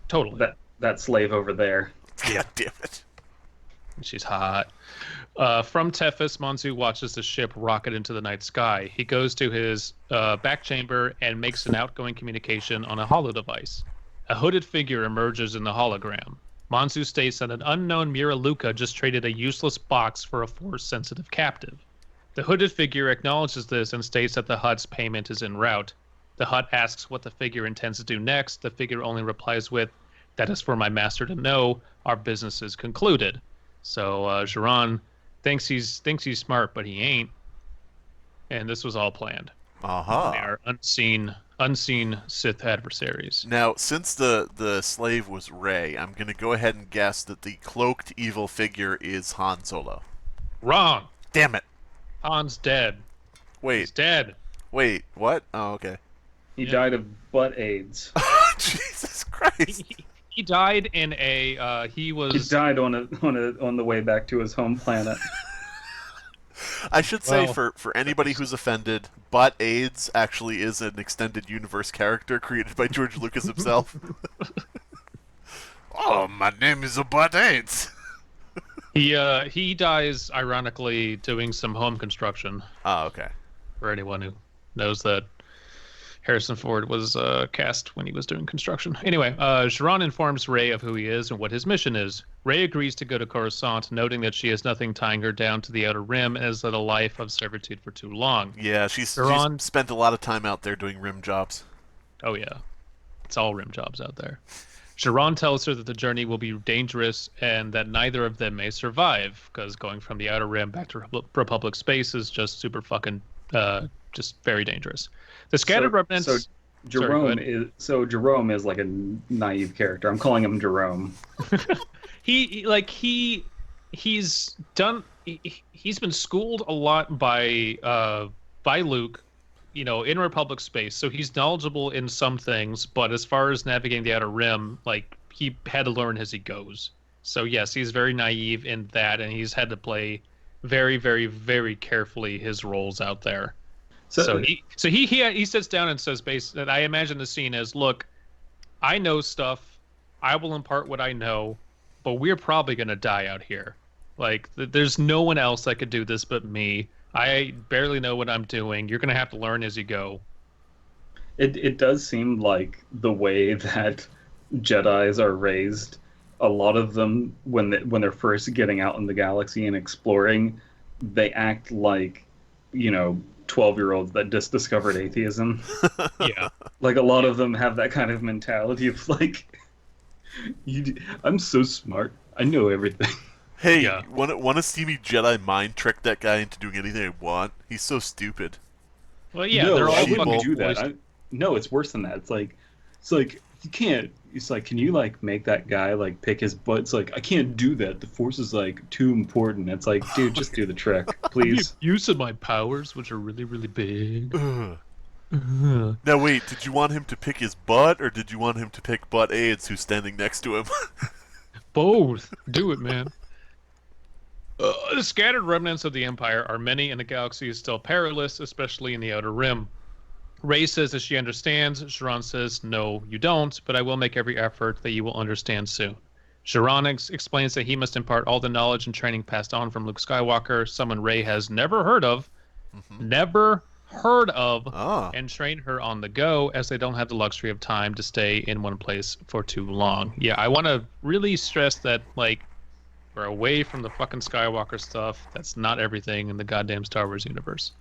Totally. That slave over there. God damn it. She's hot. From Tethys, Monzu watches the ship rocket into the night sky. He goes to his back chamber and makes an outgoing communication on a holo device. A hooded figure emerges in the hologram. Monzu states that an unknown Mira Luca just traded a useless box for a Force-sensitive captive. The hooded figure acknowledges this and states that the Hutt's payment is en route. The Hutt asks what the figure intends to do next. The figure only replies with, "That is for my master to know. Our business is concluded." So Jiran thinks he's smart, but he ain't. And this was all planned. They are unseen Sith adversaries. Now, since the slave was Rey, I'm going to go ahead and guess that the cloaked evil figure is Han Solo. Wrong. Damn it. Han's dead. Wait. He's dead. Wait, what? Oh, okay. He died of butt AIDS. Jesus Christ. He died in a he died on the way back to his home planet. I should say, for anybody who's offended, Butt AIDS actually is an extended universe character created by George Lucas himself. Oh, my name is Butt AIDS. He dies ironically doing some home construction. Oh, okay. For anyone who knows that Harrison Ford was cast when he was doing construction. Anyway, Jiran informs Rey of who he is and what his mission is. Rey agrees to go to Coruscant, noting that she has nothing tying her down to the Outer Rim and has led a life of servitude for too long. Yeah, she's spent a lot of time out there doing rim jobs. Oh, yeah. It's all rim jobs out there. Jiran tells her that the journey will be dangerous and that neither of them may survive, because going from the Outer Rim back to Republic space is just super fucking, just very dangerous. The scattered remnants... So Jerome is like a naive character. I'm calling him Jerome. He's been schooled a lot by Luke, in Republic space. So he's knowledgeable in some things, but as far as navigating the Outer Rim, like, he had to learn as he goes. So yes, he's very naive in that, and he's had to play very, very, very carefully his roles out there. So he sits down and says, that I imagine the scene as, look, I know stuff, I will impart what I know, but we're probably going to die out here. Like, there's no one else that could do this but me. I barely know what I'm doing. You're going to have to learn as you go. It does seem like the way that Jedis are raised, a lot of them, when they're first getting out in the galaxy and exploring, they act like, 12-year-olds that just discovered atheism. Yeah. Like, a lot of them have that kind of mentality of, like, I'm so smart. I know everything. Hey, yeah. Want to see me Jedi mind trick that guy into doing anything I want? He's so stupid. Well, yeah, no, they're all fucking do boys. that. No, it's worse than that. It's like you can't. It's like, can you like make that guy like pick his butt? It's like, I can't do that. The Force is like too important. It's like, dude, just do the trick, please. Use of my powers, which are really, really big. Now wait, did you want him to pick his butt, or did you want him to pick Butt AIDS, who's standing next to him? Both. Do it, man. The scattered remnants of the Empire are many, and the galaxy is still perilous, especially in the Outer Rim. Rey says that she understands. Sharon says, no, you don't, but I will make every effort that you will understand soon. Sharon explains that he must impart all the knowledge and training passed on from Luke Skywalker, someone Rey has never heard of, and train her on the go, as they don't have the luxury of time to stay in one place for too long. Yeah, I want to really stress that, like, we're away from the fucking Skywalker stuff. That's not everything in the goddamn Star Wars universe.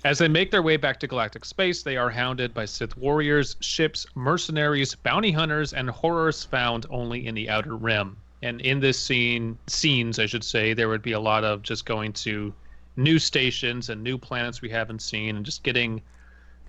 As they make their way back to galactic space, they are hounded by Sith warriors, ships, mercenaries, bounty hunters, and horrors found only in the Outer Rim. And in this scenes, I should say, there would be a lot of just going to new stations and new planets we haven't seen, and just getting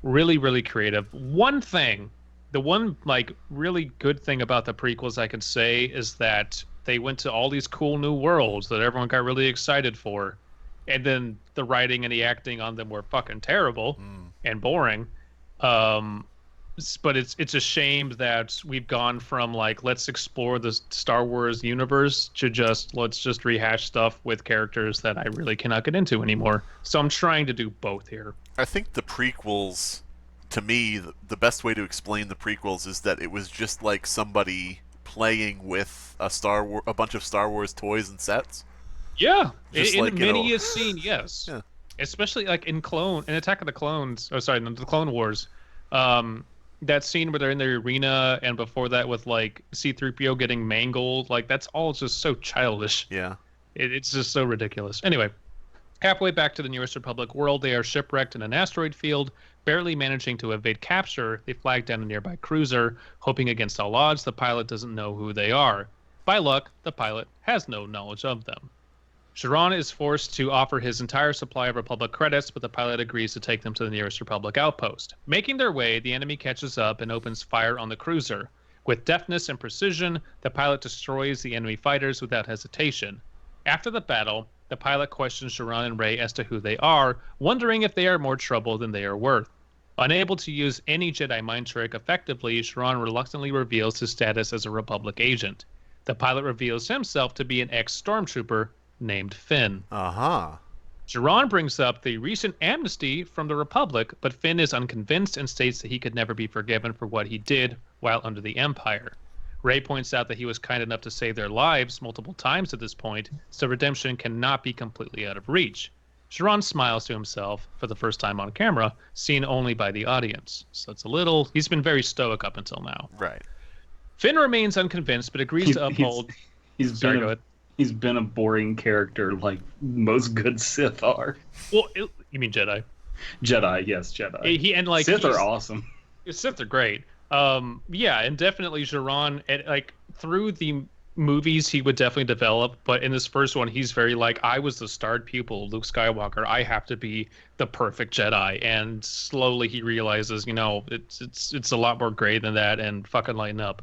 really, really creative. The one like really good thing about the prequels I can say is that they went to all these cool new worlds that everyone got really excited for. And then the writing and the acting on them were fucking terrible and boring. But it's a shame that we've gone from, like, let's explore the Star Wars universe to let's just rehash stuff with characters that I really cannot get into anymore. So I'm trying to do both here. I think the prequels, to me, the best way to explain the prequels is that it was just like somebody playing with a bunch of Star Wars toys and sets. Yeah, Just in like, many a scene, yes. Yeah. Especially like in Attack of the Clones. Oh, sorry, the Clone Wars. That scene where they're in the arena, and before that with like C-3PO getting mangled, like that's all just so childish. Yeah. It's just so ridiculous. Anyway, halfway back to the nearest Republic world, they are shipwrecked in an asteroid field. Barely managing to evade capture, they flag down a nearby cruiser, hoping against all odds the pilot doesn't know who they are. By luck, the pilot has no knowledge of them. Sharon is forced to offer his entire supply of Republic credits, but the pilot agrees to take them to the nearest Republic outpost. Making their way, the enemy catches up and opens fire on the cruiser. With deftness and precision, the pilot destroys the enemy fighters without hesitation. After the battle, the pilot questions Sharon and Rey as to who they are, wondering if they are more trouble than they are worth. Unable to use any Jedi mind trick effectively, Sharon reluctantly reveals his status as a Republic agent. The pilot reveals himself to be an ex-stormtrooper named Finn. Sharon brings up the recent amnesty from the Republic, but Finn is unconvinced and states that he could never be forgiven for what he did while under the Empire. Rey points out that he was kind enough to save their lives multiple times at this point, so redemption cannot be completely out of reach. Sharon smiles to himself for the first time on camera, seen only by the audience. So he's been very stoic up until now. Right. Finn remains unconvinced, but agrees to uphold... He's been a boring character like most good Sith are. Well, you mean Jedi? Jedi, yes, Jedi. Sith are awesome. Sith are great. Yeah, and definitely Sharon, through the movies, he would definitely develop. But in this first one, he's very like, I was the starred pupil, Luke Skywalker. I have to be the perfect Jedi. And slowly he realizes, it's a lot more gray than that, and fucking lighten up.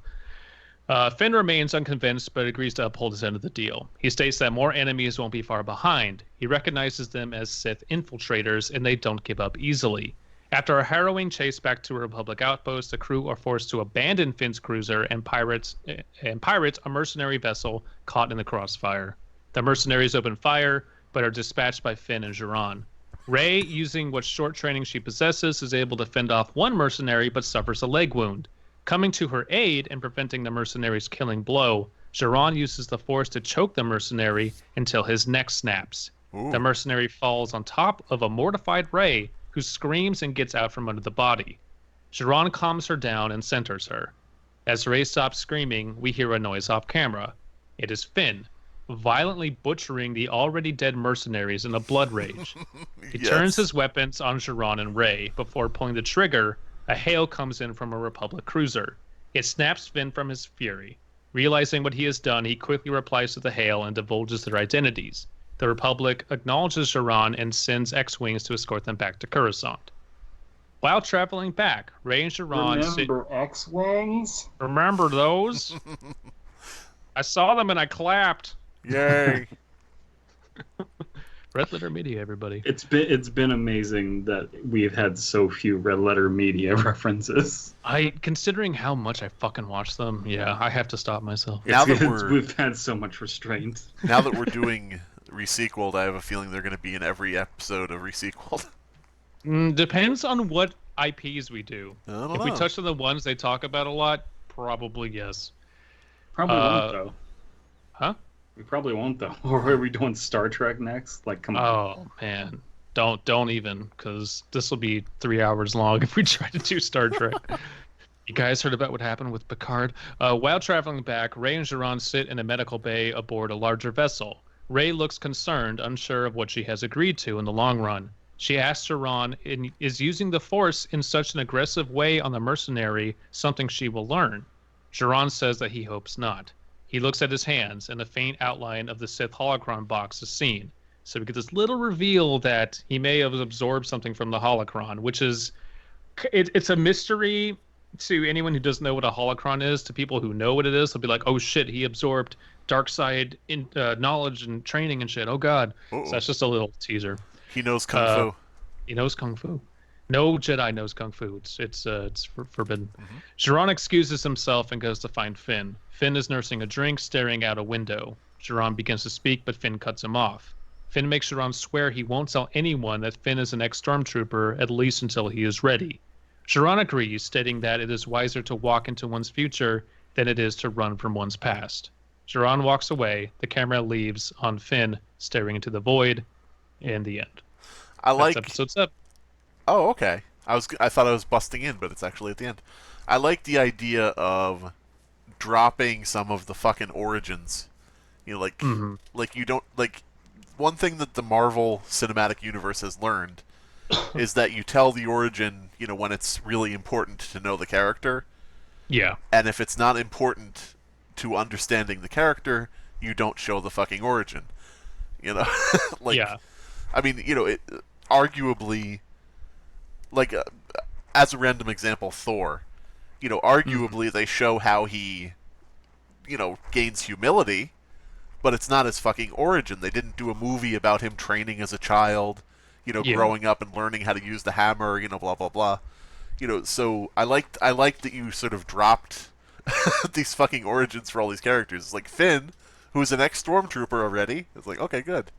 Finn remains unconvinced, but agrees to uphold his end of the deal. He states that more enemies won't be far behind. He recognizes them as Sith infiltrators, and they don't give up easily. After a harrowing chase back to a Republic outpost, the crew are forced to abandon Finn's cruiser and pirates a mercenary vessel caught in the crossfire. The mercenaries open fire, but are dispatched by Finn and Sharon. Rey, using what short training she possesses, is able to fend off one mercenary, but suffers a leg wound. Coming to her aid and preventing the mercenary's killing blow, Sharon uses the Force to choke the mercenary until his neck snaps. Ooh. The mercenary falls on top of a mortified Rey, who screams and gets out from under the body. Sharon calms her down and centers her. As Rey stops screaming, we hear a noise off camera. It is Finn, violently butchering the already dead mercenaries in a blood rage. He turns his weapons on Sharon and Rey. Before pulling the trigger, a hail comes in from a Republic cruiser. It snaps Finn from his fury. Realizing what he has done, he quickly replies to the hail and divulges their identities. The Republic acknowledges Sharon and sends X-Wings to escort them back to Coruscant. While traveling back, Rey and Sharon... Remember X-Wings? Remember those? I saw them and I clapped. Yay. Red Letter Media, everybody. It's been amazing that we've had so few Red Letter Media references. Considering how much I fucking watch them, yeah, I have to stop myself. We've had so much restraint. Now that we're doing Resequeled, I have a feeling they're going to be in every episode of Resequeled. Depends on what IPs we do. I don't If know. we touch on the ones they talk about a lot, probably yes. Probably won't though. Huh? We probably won't though. Or are we doing Star Trek next? Like, come on. Oh man, don't even, because this will be 3 hours long if we try to do Star Trek. You guys heard about what happened with Picard? While traveling back, Rey and Jiran sit in a medical bay aboard a larger vessel. Rey looks concerned, unsure of what she has agreed to in the long run. She asks Jiran, is using the Force in such an aggressive way on the mercenary something she will learn? Jiran says that he hopes not. He looks at his hands, and a faint outline of the Sith holocron box is seen. So we get this little reveal that he may have absorbed something from the holocron, which is... It's a mystery to anyone who doesn't know what a holocron is. To people who know what it is, they'll be like, oh shit, he absorbed dark side knowledge and training and shit. Oh god. Uh-oh. So that's just a little teaser. He knows kung fu. He knows kung fu. No Jedi knows kung fu. It's forbidden. Jiran excuses himself and goes to find Finn. Finn is nursing a drink, staring out a window. Jiran begins to speak, but Finn cuts him off. Finn makes Jiran swear he won't tell anyone that Finn is an ex-stormtrooper, at least until he is ready. Jiran agrees, stating that it is wiser to walk into one's future than it is to run from one's past. Jiran walks away. The camera leaves on Finn staring into the void. In the end. That's episode 7. Oh, okay. I thought I was busting in, but it's actually at the end. I like the idea of dropping some of the fucking origins. You know, like you don't like. One thing that the Marvel Cinematic Universe has learned is that you tell the origin, you know, when it's really important to know the character. Yeah. And if it's not important to understanding the character, you don't show the fucking origin. You know? Like, yeah. I mean, you know, it arguably, like, as a random example, Thor, you know, arguably they show how he, you know, gains humility, but it's not his fucking origin. They didn't do a movie about him training as a child, you know, growing up and learning how to use the hammer, you know, blah, blah, blah. You know, so I liked that you sort of dropped these fucking origins for all these characters. It's like Finn, who's an ex-stormtrooper already. It's like, okay, good.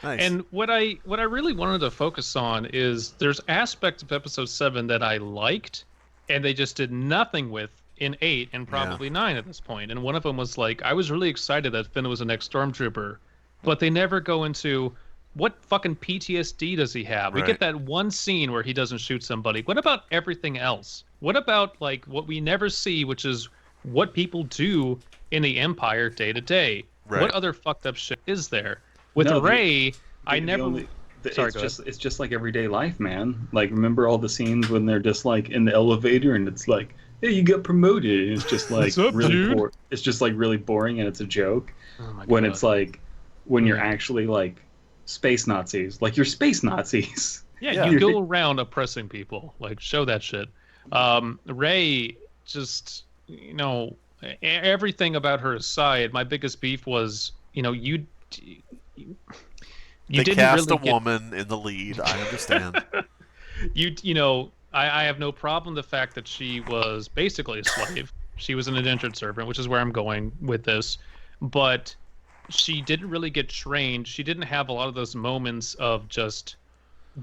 Nice. And what I really wanted to focus on is there's aspects of episode 7 that I liked, and they just did nothing with in 8 and probably 9 at this point. And one of them was like, I was really excited that Finn was an ex-stormtrooper, but they never go into what fucking PTSD does he have? Right. We get that one scene where he doesn't shoot somebody. What about everything else? What about like what we never see, which is what people do in the Empire day to day? Right. What other fucked up shit is there? With Rey, it's just like everyday life, man. Like, remember all the scenes when they're just like in the elevator and it's like, hey, you got promoted. And it's just like it's just like really boring and it's a joke. Oh my when God. it's like when you're actually like space Nazis, like you're space Nazis. Yeah, you go around oppressing people. Like, show that shit. Rey, just, you know, everything about her aside, my biggest beef was, you know, you they didn't cast really a woman in the lead. I understand. you know, I have no problem the fact that she was basically a slave. She was an indentured servant, which is where I'm going with this. But she didn't really get trained. She didn't have a lot of those moments of just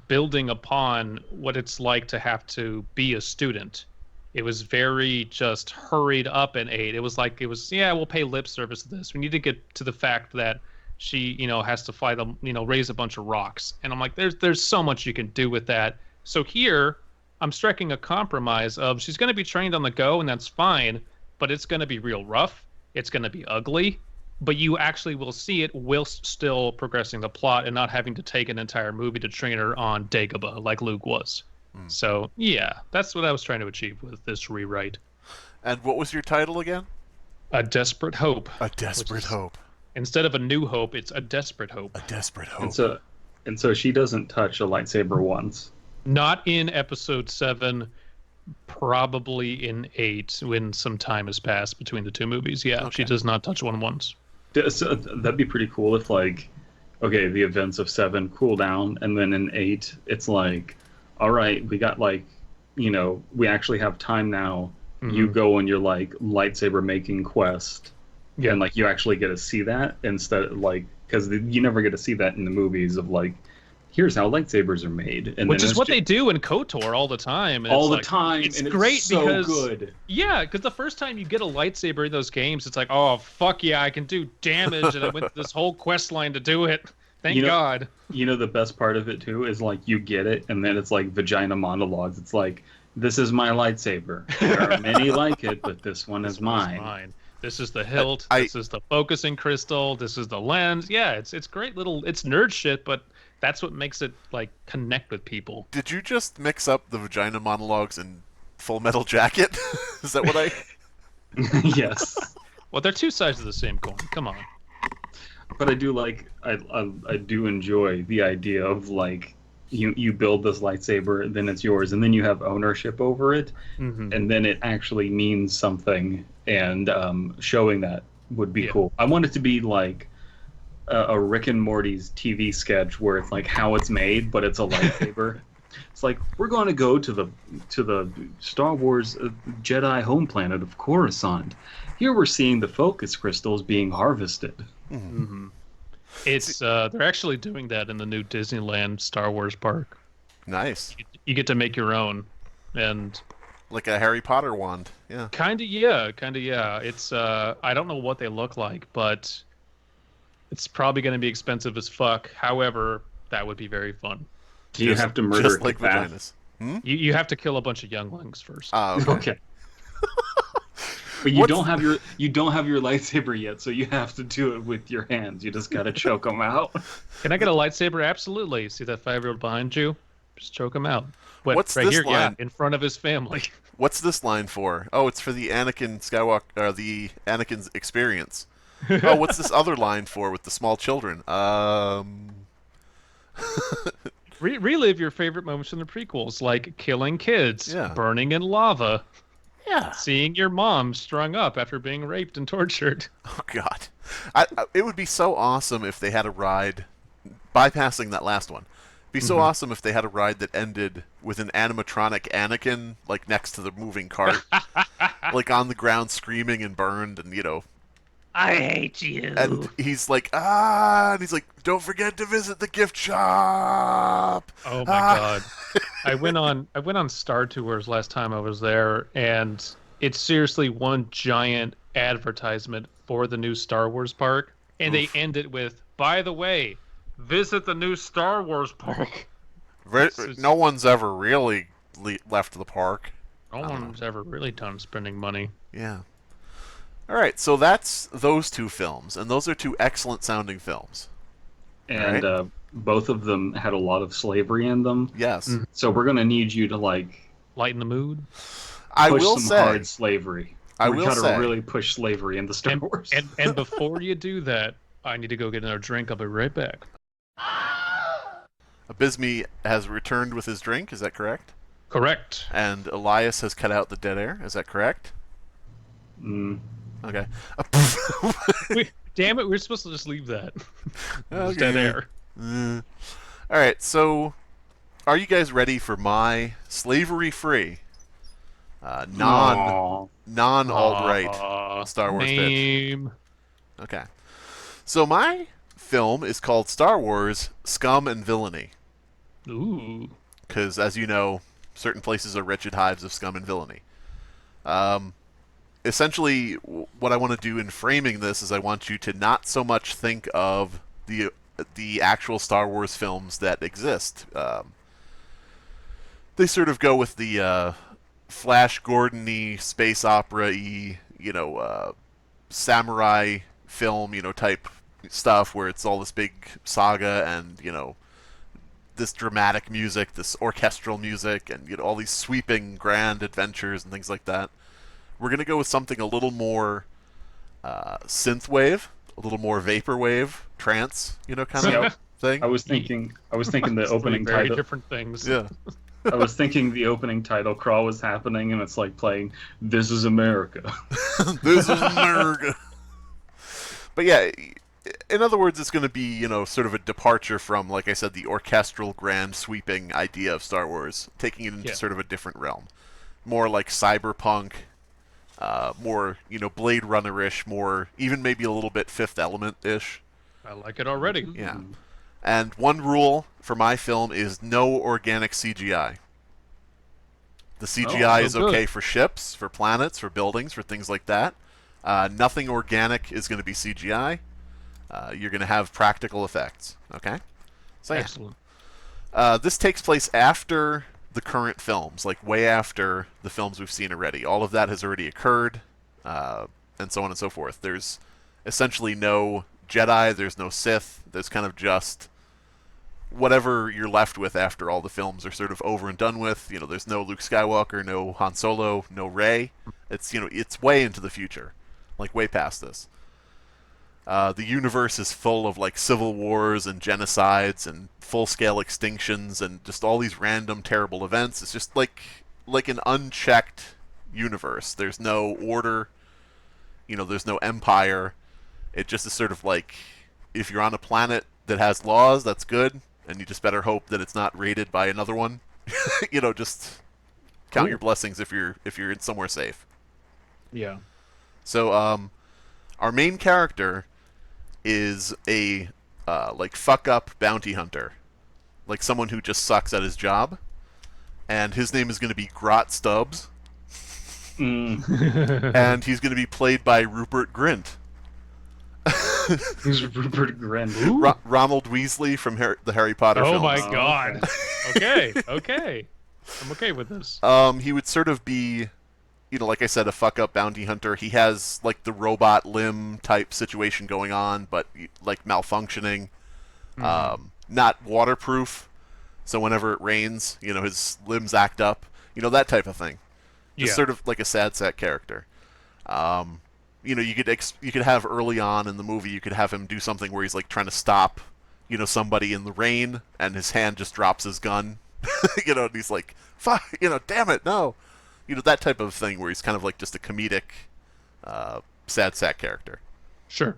building upon what it's like to have to be a student. It was very just hurried up in 8. It was like, we'll pay lip service to this. We need to get to the fact that she, you know, has to fight them, you know, raise a bunch of rocks. And I'm like, there's so much you can do with that. So here, I'm striking a compromise of she's going to be trained on the go, and that's fine, but it's going to be real rough. It's going to be ugly. But you actually will see it whilst still progressing the plot and not having to take an entire movie to train her on Dagobah like Luke was. So, yeah, that's what I was trying to achieve with this rewrite. And what was your title again? A Desperate Hope. A Desperate Hope. Instead of a New Hope, it's A Desperate Hope. A Desperate Hope. And so she doesn't touch a lightsaber once. Not in episode 7, probably in 8, when some time has passed between the two movies. Yeah, Okay. She does not touch one once. So that'd be pretty cool if, like, okay, the events of 7 cool down, and then in 8, it's like, all right, we got, like, you know, we actually have time now. Mm-hmm. You go on your, like, lightsaber making quest, and, like, you actually get to see that instead of, like, because you never get to see that in the movies of, like, here's how lightsabers are made, and Which then is what they do in KOTOR all the time. And all the like, time. It's and great it's so because good. Yeah, because the first time you get a lightsaber in those games, it's like, oh fuck yeah, I can do damage, and I went through this whole quest line to do it. Thank God. You know the best part of it too is like you get it, and then it's like vagina monologues. It's like, this is my lightsaber. There are many like it, but this one is mine. This is the hilt. This is the focusing crystal. This is the lens. Yeah, it's great little. It's nerd shit, but that's what makes it like connect with people. Did you just mix up the vagina monologues and Full Metal Jacket? Is that what I? Yes. Well, they're two sides of the same coin. Come on. But I do like I do enjoy the idea of like you build this lightsaber, then it's yours, and then you have ownership over it, and then it actually means something, and showing that would be cool. I want it to be like a Rick and Morty's TV sketch where it's like how it's made, but it's a lightsaber. It's like, we're going to go to the Star Wars Jedi home planet of Coruscant. Here we're seeing the focus crystals being harvested. It's they're actually doing that in the new Disneyland Star Wars park. Nice. You get to make your own, and like a Harry Potter wand. Yeah. Kind of yeah. It's I don't know what they look like, but it's probably going to be expensive as fuck. However, that would be very fun. Do you have to murder just like vaginas? You have to kill a bunch of younglings first. Okay. But you don't have your lightsaber yet, so you have to do it with your hands. You just gotta choke them out. Can I get a lightsaber? Absolutely. See that 5-year-old behind you? Just choke him out. What's right this here? line? Yeah, in front of his family. What's this line for? Oh, it's for the Anakin Skywalker, the Anakin's experience. Oh, what's this other line for with the small children? Relive your favorite moments from the prequels, like killing kids, burning in lava, seeing your mom strung up after being raped and tortured. Oh God, it would be so awesome if they had a ride, bypassing that last one. It'd be so awesome if they had a ride that ended with an animatronic Anakin, like next to the moving cart, like on the ground screaming and burned, and I hate you. And he's like, and he's like, don't forget to visit the gift shop. Oh my God. I went on Star Tours last time I was there, and it's seriously one giant advertisement for the new Star Wars park, and they end it with, by the way, visit the new Star Wars park. No one's ever really left the park. No one's ever really done spending money. Yeah. All right, so that's those two films, and those are two excellent sounding films. And right? Both of them had a lot of slavery in them. Yes. So we're going to need you to lighten the mood. Push some hard slavery. We gotta really push slavery into Star Wars. And before you do that, I need to go get another drink. I'll be right back. Abysme has returned with his drink, is that correct? Correct. And Elias has cut out the dead air, is that correct? Okay. Damn it, we were supposed to just leave that. Okay. Dead air. Alright, so are you guys ready for my slavery-free, non-alt-right Star Wars pitch? Okay. So my film is called Star Wars, Scum and Villainy. Ooh. Because, as you know, certain places are wretched hives of scum and villainy. Essentially, what I want to do in framing this is I want you to not so much think of the actual Star Wars films that exist. They sort of go with the Flash Gordon-y, space opera-y, samurai film, type stuff where it's all this big saga and, this dramatic music, this orchestral music, and all these sweeping grand adventures and things like that. We're going to go with something a little more synthwave, a little more vaporwave, trance, kind of thing. I was thinking the opening very title. Different things. Yeah. I was thinking the opening title crawl was happening, and it's like playing "This Is America." This is America. But yeah, in other words, it's going to be sort of a departure from, like I said, the orchestral, grand, sweeping idea of Star Wars, taking it into sort of a different realm, more like cyberpunk. More, Blade Runner-ish, more, even maybe a little bit Fifth Element-ish. I like it already. Yeah. And one rule for my film is no organic CGI. The CGI is okay for ships, for planets, for buildings, for things like that. Nothing organic is going to be CGI. You're going to have practical effects. Okay? So, yeah. Excellent. This takes place after the current films, like way after the films we've seen already. All of that has already occurred, and so on and so forth. There's essentially no Jedi, there's no Sith, there's kind of just whatever you're left with after all the films are sort of over and done with. There's no Luke Skywalker, no Han Solo, no Rey. It's way into the future, like way past this. The universe is full of like civil wars and genocides and full-scale extinctions and just all these random terrible events. It's just like an unchecked universe. There's no order. There's no empire. It just is sort of like, if you're on a planet that has laws, that's good, and you just better hope that it's not raided by another one. Just count your blessings if you're in somewhere safe. Yeah. So, our main character is a like fuck up bounty hunter, like someone who just sucks at his job, and his name is going to be Grot Stubbs, and he's going to be played by Rupert Grint. Who's Rupert Grint? Ronald Weasley from the Harry Potter films. Oh my god. Okay. I'm okay with this. He would sort of be, like I said, a fuck-up bounty hunter. He has, like, the robot limb type situation going on, but, like, malfunctioning. Not waterproof, so whenever it rains, his limbs act up. That type of thing. Just sort of like a sad sack character. You could have early on in the movie, you could have him do something where he's, like, trying to stop, somebody in the rain, and his hand just drops his gun. And he's like, fuck, damn it, no. That type of thing where he's kind of like just a comedic, sad sack character. Sure.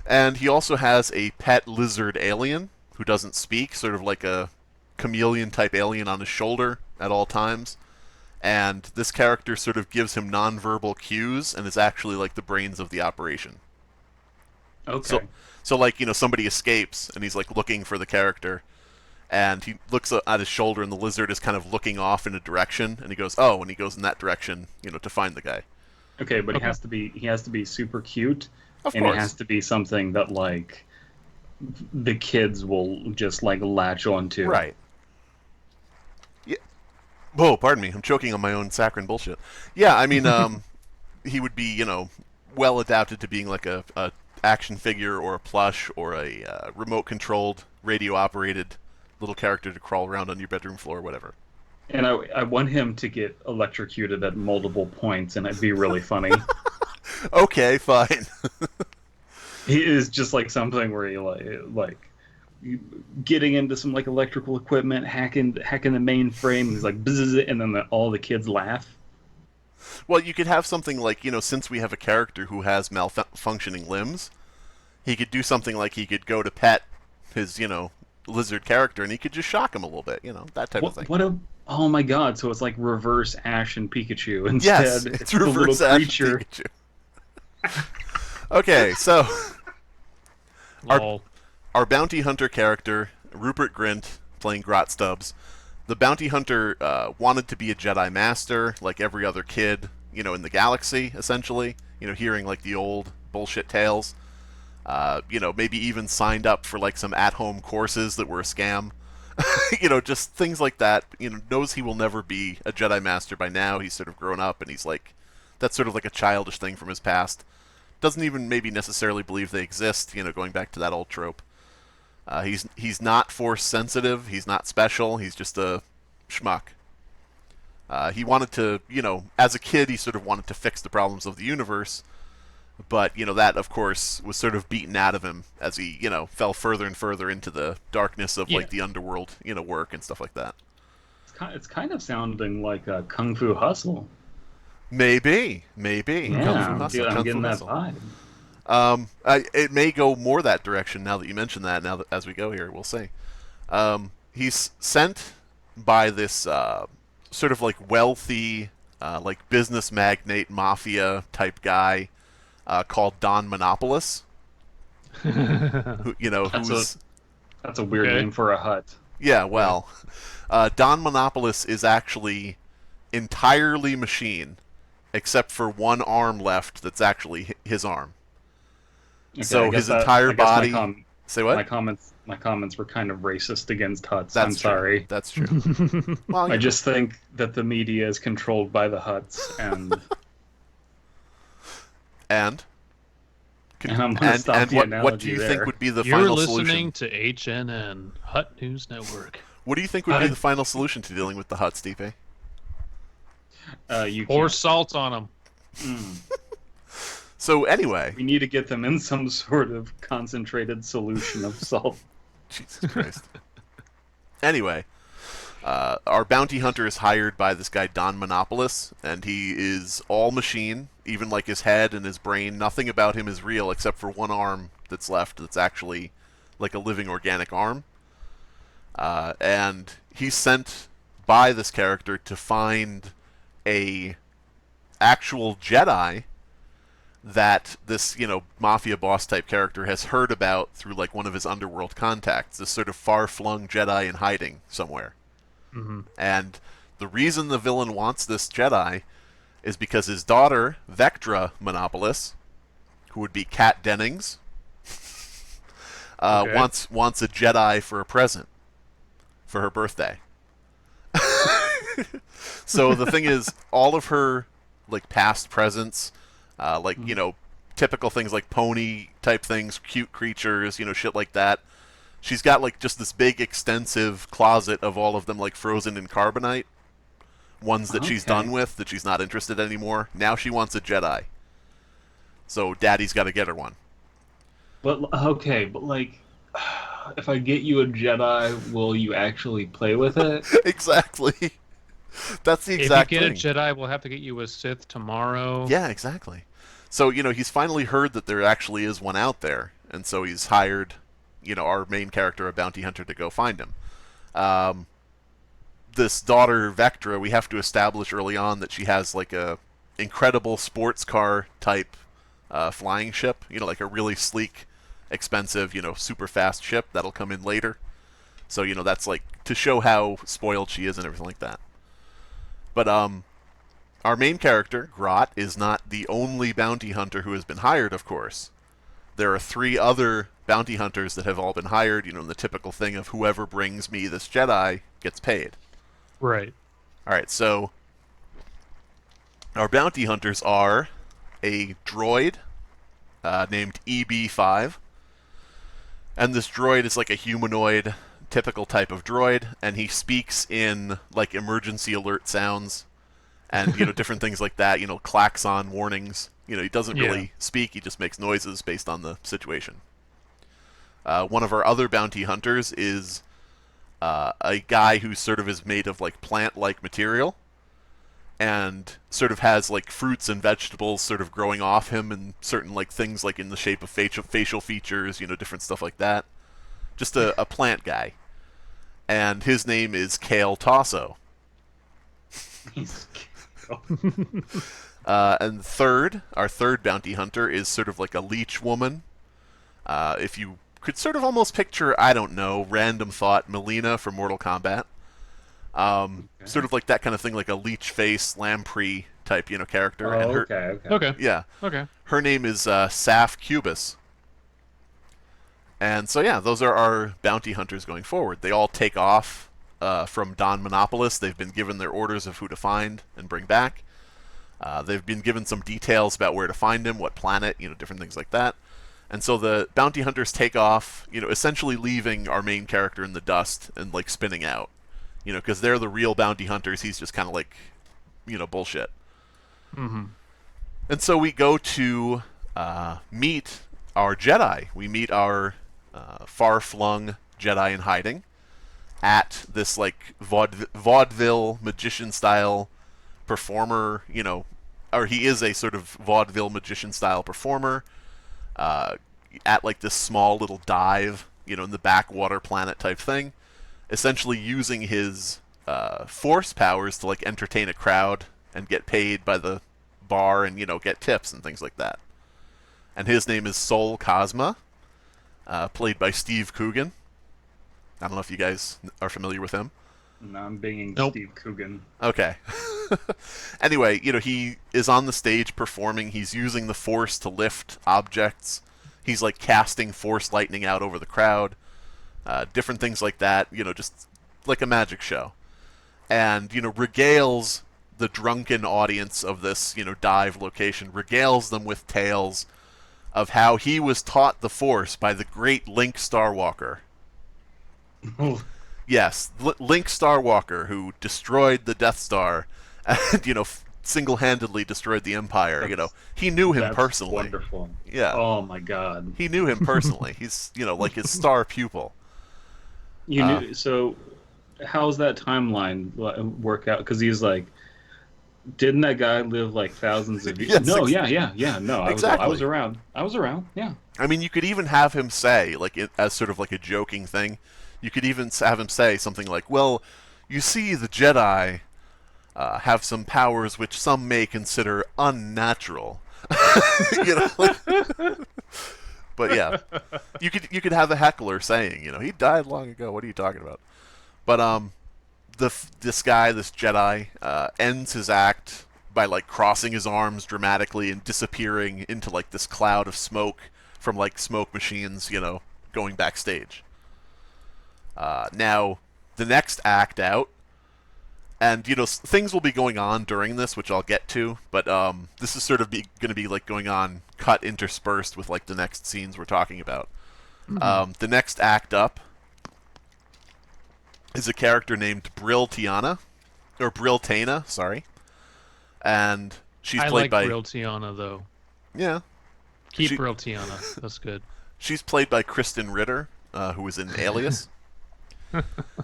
And he also has a pet lizard alien who doesn't speak, sort of like a chameleon-type alien on his shoulder at all times. And this character sort of gives him nonverbal cues and is actually like the brains of the operation. Okay. So like, somebody escapes and he's like looking for the character. And he looks at his shoulder, and the lizard is kind of looking off in a direction, and he goes, "Oh!" and he goes in that direction, to find the guy. Okay, but he has to be super cute, of and course. It has to be something that like the kids will just like latch onto. Right. Yeah. Whoa, pardon me. I'm choking on my own saccharine bullshit. Yeah, I mean, he would be, well adapted to being like a action figure or a plush or a remote-controlled, radio-operated little character to crawl around on your bedroom floor or whatever. And I want him to get electrocuted at multiple points, and it'd be really funny. Okay, fine. He is just like something where he like getting into some like electrical equipment, hacking the mainframe. He's like, bzzz, and then all the kids laugh. Well, you could have something like, since we have a character who has malfunctioning limbs, he could do something like he could go to pet his, lizard character, and he could just shock him a little bit, that type of thing. Oh my god! So it's like reverse Ash and Pikachu instead. Yes, it's reverse Ash and Pikachu. Okay, so our bounty hunter character, Rupert Grint, playing Grot Stubbs. The bounty hunter wanted to be a Jedi Master, like every other kid, in the galaxy, essentially. Hearing like the old bullshit tales. Maybe even signed up for like some at-home courses that were a scam. Just things like that. Knows he will never be a Jedi Master by now. He's sort of grown up, and he's like, that's sort of like a childish thing from his past. Doesn't even maybe necessarily believe they exist, going back to that old trope. He's not Force sensitive. He's not special. He's just a schmuck. He wanted to, as a kid, he sort of wanted to fix the problems of the universe. But, that, of course, was sort of beaten out of him as he, fell further and further into the darkness of, like, the underworld, work and stuff like that. It's kind of sounding like a Kung Fu Hustle. Maybe. Yeah, Kung Fu I'm getting that Hustle. vibe. It may go more that direction now that you mention that, as we go here, we'll see. He's sent by this sort of, like, wealthy, like, business magnate, mafia-type guy, called Don Monopolis, who, who's That's a weird Okay. name for a hut. Yeah, well, Don Monopolis is actually entirely machine, except for one arm left that's actually his arm. Okay, So his entire I guess body. Say what? my comments were kind of racist against huts. I'm That's true. sorry. That's true. Well, I just think that the media is controlled by the huts, and and and I'm gonna stop the what analogy do you there. think would be the You're final listening solution? to HNN, Hut News Network. What do you think would be the final solution to dealing with the hut, Stipe? You Pour can't. salt on them. So anyway, We need to get them in some sort of concentrated solution of salt. Jesus Christ. Anyway, our bounty hunter is hired by this guy Don Monopolis, and he is all machine, even like his head and his brain. Nothing about him is real except for one arm that's left that's actually like a living organic arm. And he's sent by this character to find a actual Jedi that this, mafia boss type character has heard about through like one of his underworld contacts, this sort of far-flung Jedi in hiding somewhere. Mm-hmm. And the reason the villain wants this Jedi is because his daughter, Vectra Monopolis, who would be Kat Dennings, Okay. wants a Jedi for a present for her birthday. So the thing is, all of her like past presents, typical things like pony type things, cute creatures, shit like that. She's got like just this big extensive closet of all of them like frozen in carbonite. Ones that she's Okay. done with, that she's not interested anymore. Now she wants a Jedi. So daddy's got to get her one. But okay, but like, if I get you a Jedi, will you actually play with it? Exactly. That's the exact If you thing. get a Jedi, we'll have to get you a Sith tomorrow. Yeah, exactly. So, he's finally heard that there actually is one out there, and so he's hired, our main character, a bounty hunter, to go find him. This daughter, Vectra, we have to establish early on that she has, like, a incredible sports car type flying ship, like a really sleek, expensive, super fast ship that'll come in later. So, that's, like, to show how spoiled she is and everything like that. But, our main character, Grot, is not the only bounty hunter who has been hired, of course. There are 3 other bounty hunters that have all been hired, in the typical thing of whoever brings me this Jedi gets paid. Right. Alright, so our bounty hunters are a droid named EB5. And this droid is like a humanoid, typical type of droid, and he speaks in like emergency alert sounds and different things like that, klaxon warnings. He doesn't really speak, he just makes noises based on the situation. One of our other bounty hunters is a guy who sort of is made of like plant-like material and sort of has like fruits and vegetables sort of growing off him and certain like things like in the shape of facial features, different stuff like that. Just a plant guy. And his name is Kale Tasso. And our third bounty hunter is sort of like a leech woman. If you could sort of almost picture, I don't know, random thought, Melina from Mortal Kombat. Sort of like that kind of thing, like a leech face, lamprey type, character. Oh, and her, Okay. Yeah. Okay. Her name is Saf Cubus. And so, yeah, those are our bounty hunters going forward. They all take off from Don Monopolis. They've been given their orders of who to find and bring back. They've been given some details about where to find him, what planet, different things like that. And so the bounty hunters take off, essentially leaving our main character in the dust and, like, spinning out. Because they're the real bounty hunters. He's just kind of like, bullshit. Mm-hmm. And so we go to meet our Jedi. We meet our far-flung Jedi in hiding at this, like, vaudeville magician-style performer, or he is a sort of vaudeville magician-style performer at, like, this small little dive, in the backwater planet type thing, essentially using his force powers to, like, entertain a crowd and get paid by the bar and, get tips and things like that. And his name is Sol Cosma, played by Steve Coogan. I don't know if you guys are familiar with him. No, I'm banging Nope. Steve Coogan. Okay. Anyway, he is on the stage performing. He's using the Force to lift objects. He's like casting Force lightning out over the crowd. Different things like that. Just like a magic show. And, regales the drunken audience of this, dive location, regales them with tales of how he was taught the Force by the great Link Skywalker. Yes, Link Skywalker, who destroyed the Death Star and, single-handedly destroyed the Empire. He knew him That's personally. wonderful. Yeah. Oh my God. He knew him personally. He's, like his star pupil. You knew. So, how's that timeline work out? Because he's like, didn't that guy live like thousands of years? Yes, No, exactly. yeah. No, Exactly. I was around. Yeah. I mean, you could even have him say, as sort of like a joking thing, you could even have him say something like, well, you see, the Jedi have some powers which some may consider unnatural. But yeah, you could have a heckler saying, he died long ago. What are you talking about? But this Jedi, ends his act by like crossing his arms dramatically and disappearing into like this cloud of smoke from like smoke machines, going backstage. Now, the next act out, and things will be going on during this, which I'll get to, but this is sort of going to be like going on, cut interspersed with like the next scenes we're talking about. The next act up is a character named Briltana, sorry, and she's I played like by Briltiana though. Yeah, Keep She- Briltiana. That's good. she's played by Kristen Ritter, who was in Alias.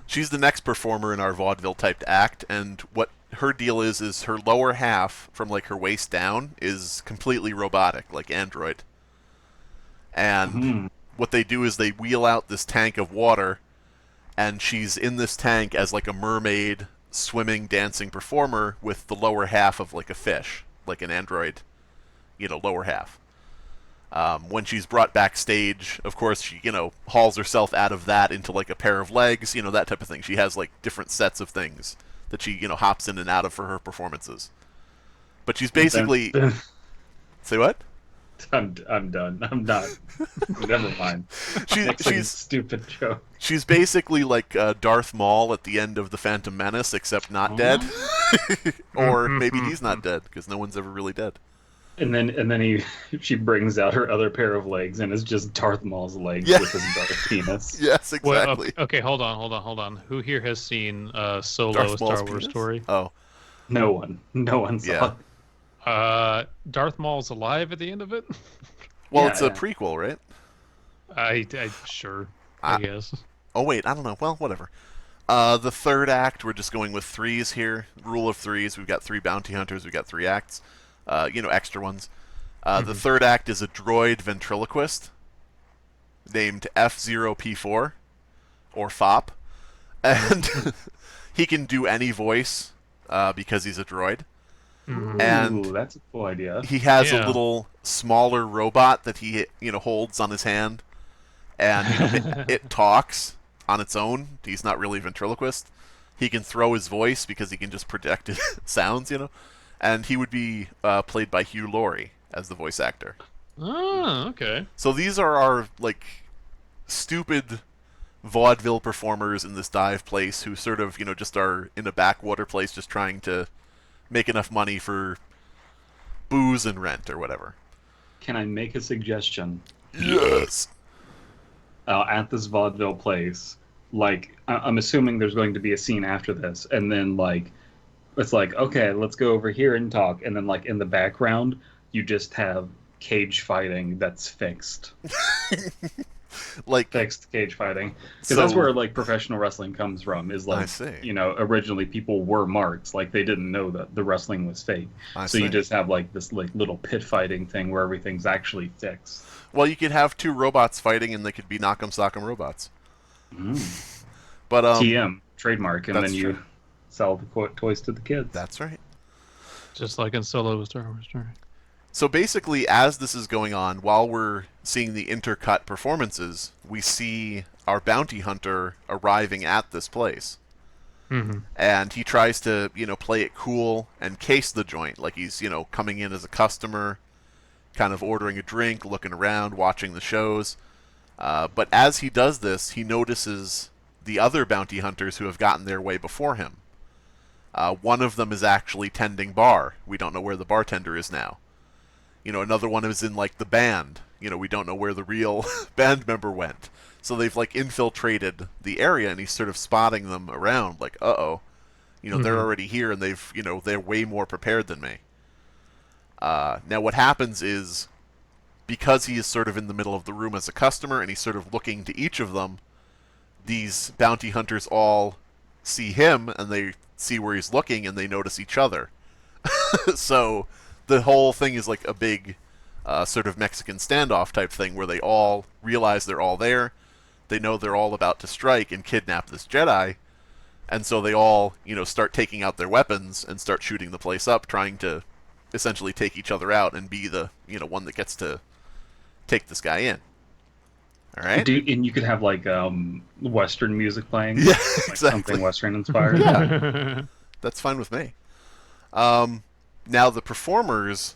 She's the next performer in our vaudeville typed act, and what her deal is her lower half from like her waist down is completely robotic, like android. And what they do is they wheel out this tank of water, and she's in this tank as like a mermaid, swimming, dancing performer with the lower half of like a fish, like an android, lower half. When she's brought backstage, of course, she, hauls herself out of that into like a pair of legs, that type of thing. She has like different sets of things that she, hops in and out of for her performances. But she's basically... Say what? I'm done. I'm not. Never mind. She's stupid joke. She's basically like Darth Maul at the end of the Phantom Menace, except not dead. Or maybe he's not dead, because no one's ever really dead. And then she brings out her other pair of legs, and it's just Darth Maul's legs Yeah. with his Darth penis. Yes, exactly. Well, okay, hold on. Who here has seen Solo: Darth A Star Maul's Wars penis? Story? Oh, No one saw Yeah. it. Darth Maul's alive at the end of it. well, Yeah, it's a yeah. prequel, right? I sure, I guess. Oh, wait, I don't know. Well, whatever. The third act, we're just going with threes here. Rule of threes. We've got 3 bounty hunters. We've got 3 acts. Extra ones. The third act is a droid ventriloquist named F0P4, or FOP. And he can do any voice because he's a droid. And Ooh, that's a cool idea. he has a Yeah. little smaller robot that he holds on his hand, and it talks on its own. He's not really a ventriloquist. He can throw his voice because he can just project his sounds, and he would be played by Hugh Laurie as the voice actor. Oh, okay. So these are our like stupid vaudeville performers in this dive place who sort of just are in a backwater place just trying to make enough money for booze and rent or whatever. Can I make a suggestion? Yes. At this vaudeville place, like I'm assuming there's going to be a scene after this, and then like it's like, okay, let's go over here and talk, and then like in the background you just have cage fighting that's fixed. Like Fixed cage fighting, because So- that's where like professional wrestling comes from. Is I like, see. originally people were marks, like they didn't know that the wrestling was fake. I So you see. just have like this like little pit fighting thing where everything's actually fixed. Well, you could have 2 robots fighting and they could be Knock'em Sock'em robots. Mm. But TM trademark, and that's then you true. sell the toys to the kids. that's right. Just like in Solo: A Star Wars Story. So basically, as this is going on, while we're seeing the intercut performances, we see our bounty hunter arriving at this place. Mm-hmm. And he tries to, play it cool and case the joint, like he's, coming in as a customer, kind of ordering a drink, looking around, watching the shows. But as he does this, he notices the other bounty hunters who have gotten there way before him. One of them is actually tending bar. We don't know where the bartender is now. Another one is in, like, the band. We don't know where the real band member went. So they've, like, infiltrated the area, and he's sort of spotting them around, like, uh-oh. They're already here, and they're way more prepared than me. Now what happens is, because he is sort of in the middle of the room as a customer, and he's sort of looking to each of them, these bounty hunters all see him, and they see where he's looking, and they notice each other. So the whole thing is like a big sort of Mexican standoff type thing, where they all realize they're all there. They know they're all about to strike and kidnap this Jedi, and so they all, start taking out their weapons and start shooting the place up, trying to essentially take each other out and be the, one that gets to take this guy in. All right? And you could have, like, Western music playing. Yeah, like exactly. Something Western inspired. Yeah. That's fine with me. Now, the performers,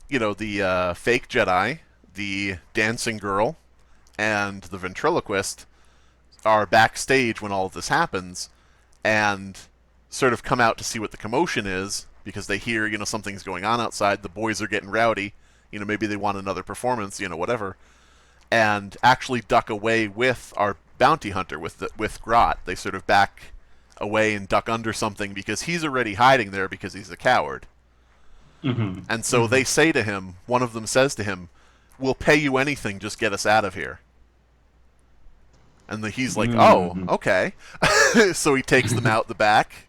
the fake Jedi, the dancing girl, and the ventriloquist are backstage when all of this happens, and sort of come out to see what the commotion is, because they hear, something's going on outside, the boys are getting rowdy, maybe they want another performance, whatever, and actually duck away with our bounty hunter, with Grot. They sort of back away and duck under something, because he's already hiding there because he's a coward. Mm-hmm. And so they say to him, one of them says to him, "We'll pay you anything, just get us out of here." And he's like, "Oh, okay." So he takes them out the back,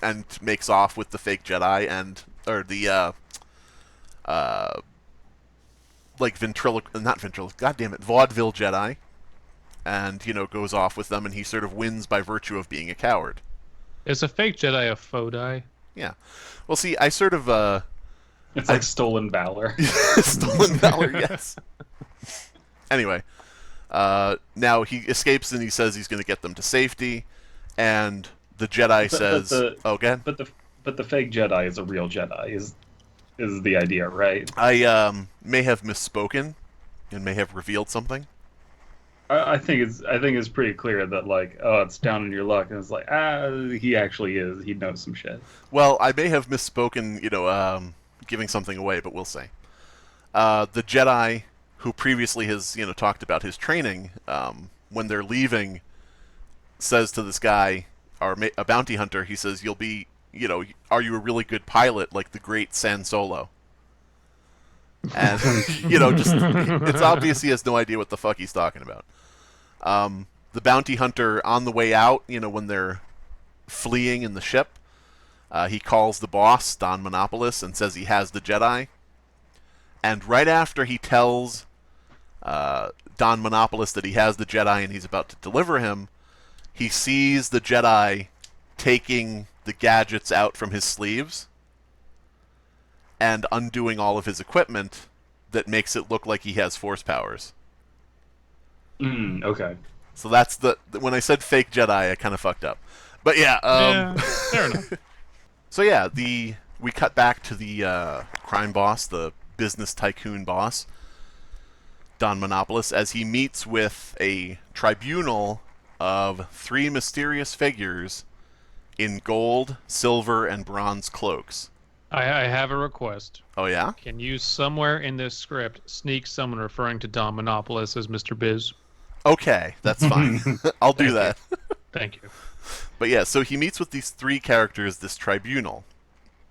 and makes off with the fake Jedi or the vaudeville Jedi, and goes off with them, and he sort of wins by virtue of being a coward. Is a fake Jedi a faux die? Yeah. Well, see, I sort of it's like stolen valor. Stolen valor, yes. Anyway, now he escapes and he says he's going to get them to safety, and the Jedi says, "Oh, again." But the fake Jedi is a real Jedi. Is the idea, right? I may have misspoken and may have revealed something. I think it's pretty clear that, like, oh, it's down in your luck, and it's like, he actually is. He knows some shit. Well, I may have misspoken, giving something away, but we'll see. The Jedi who previously has, talked about his training, when they're leaving, says to this guy, a bounty hunter, he says, "You'll be, are you a really good pilot like the great San Solo?" And, just, it's obvious he has no idea what the fuck he's talking about. The bounty hunter, on the way out, when they're fleeing in the ship, he calls the boss, Don Monopolis, and says he has the Jedi. And right after he tells Don Monopolis that he has the Jedi and he's about to deliver him, he sees the Jedi taking the gadgets out from his sleeves and undoing all of his equipment that makes it look like he has force powers. Okay. So that's when I said fake Jedi, I kind of fucked up. But yeah, fair enough. So yeah, we cut back to the crime boss, the business tycoon boss, Don Monopolis, as he meets with a tribunal of 3 mysterious figures in gold, silver, and bronze cloaks. I have a request. Oh, yeah? Can you, somewhere in this script, sneak someone referring to Don Monopolis as Mr. Biz? Okay, that's fine. I'll do that. Thank you. But yeah, so he meets with these 3 characters, this tribunal.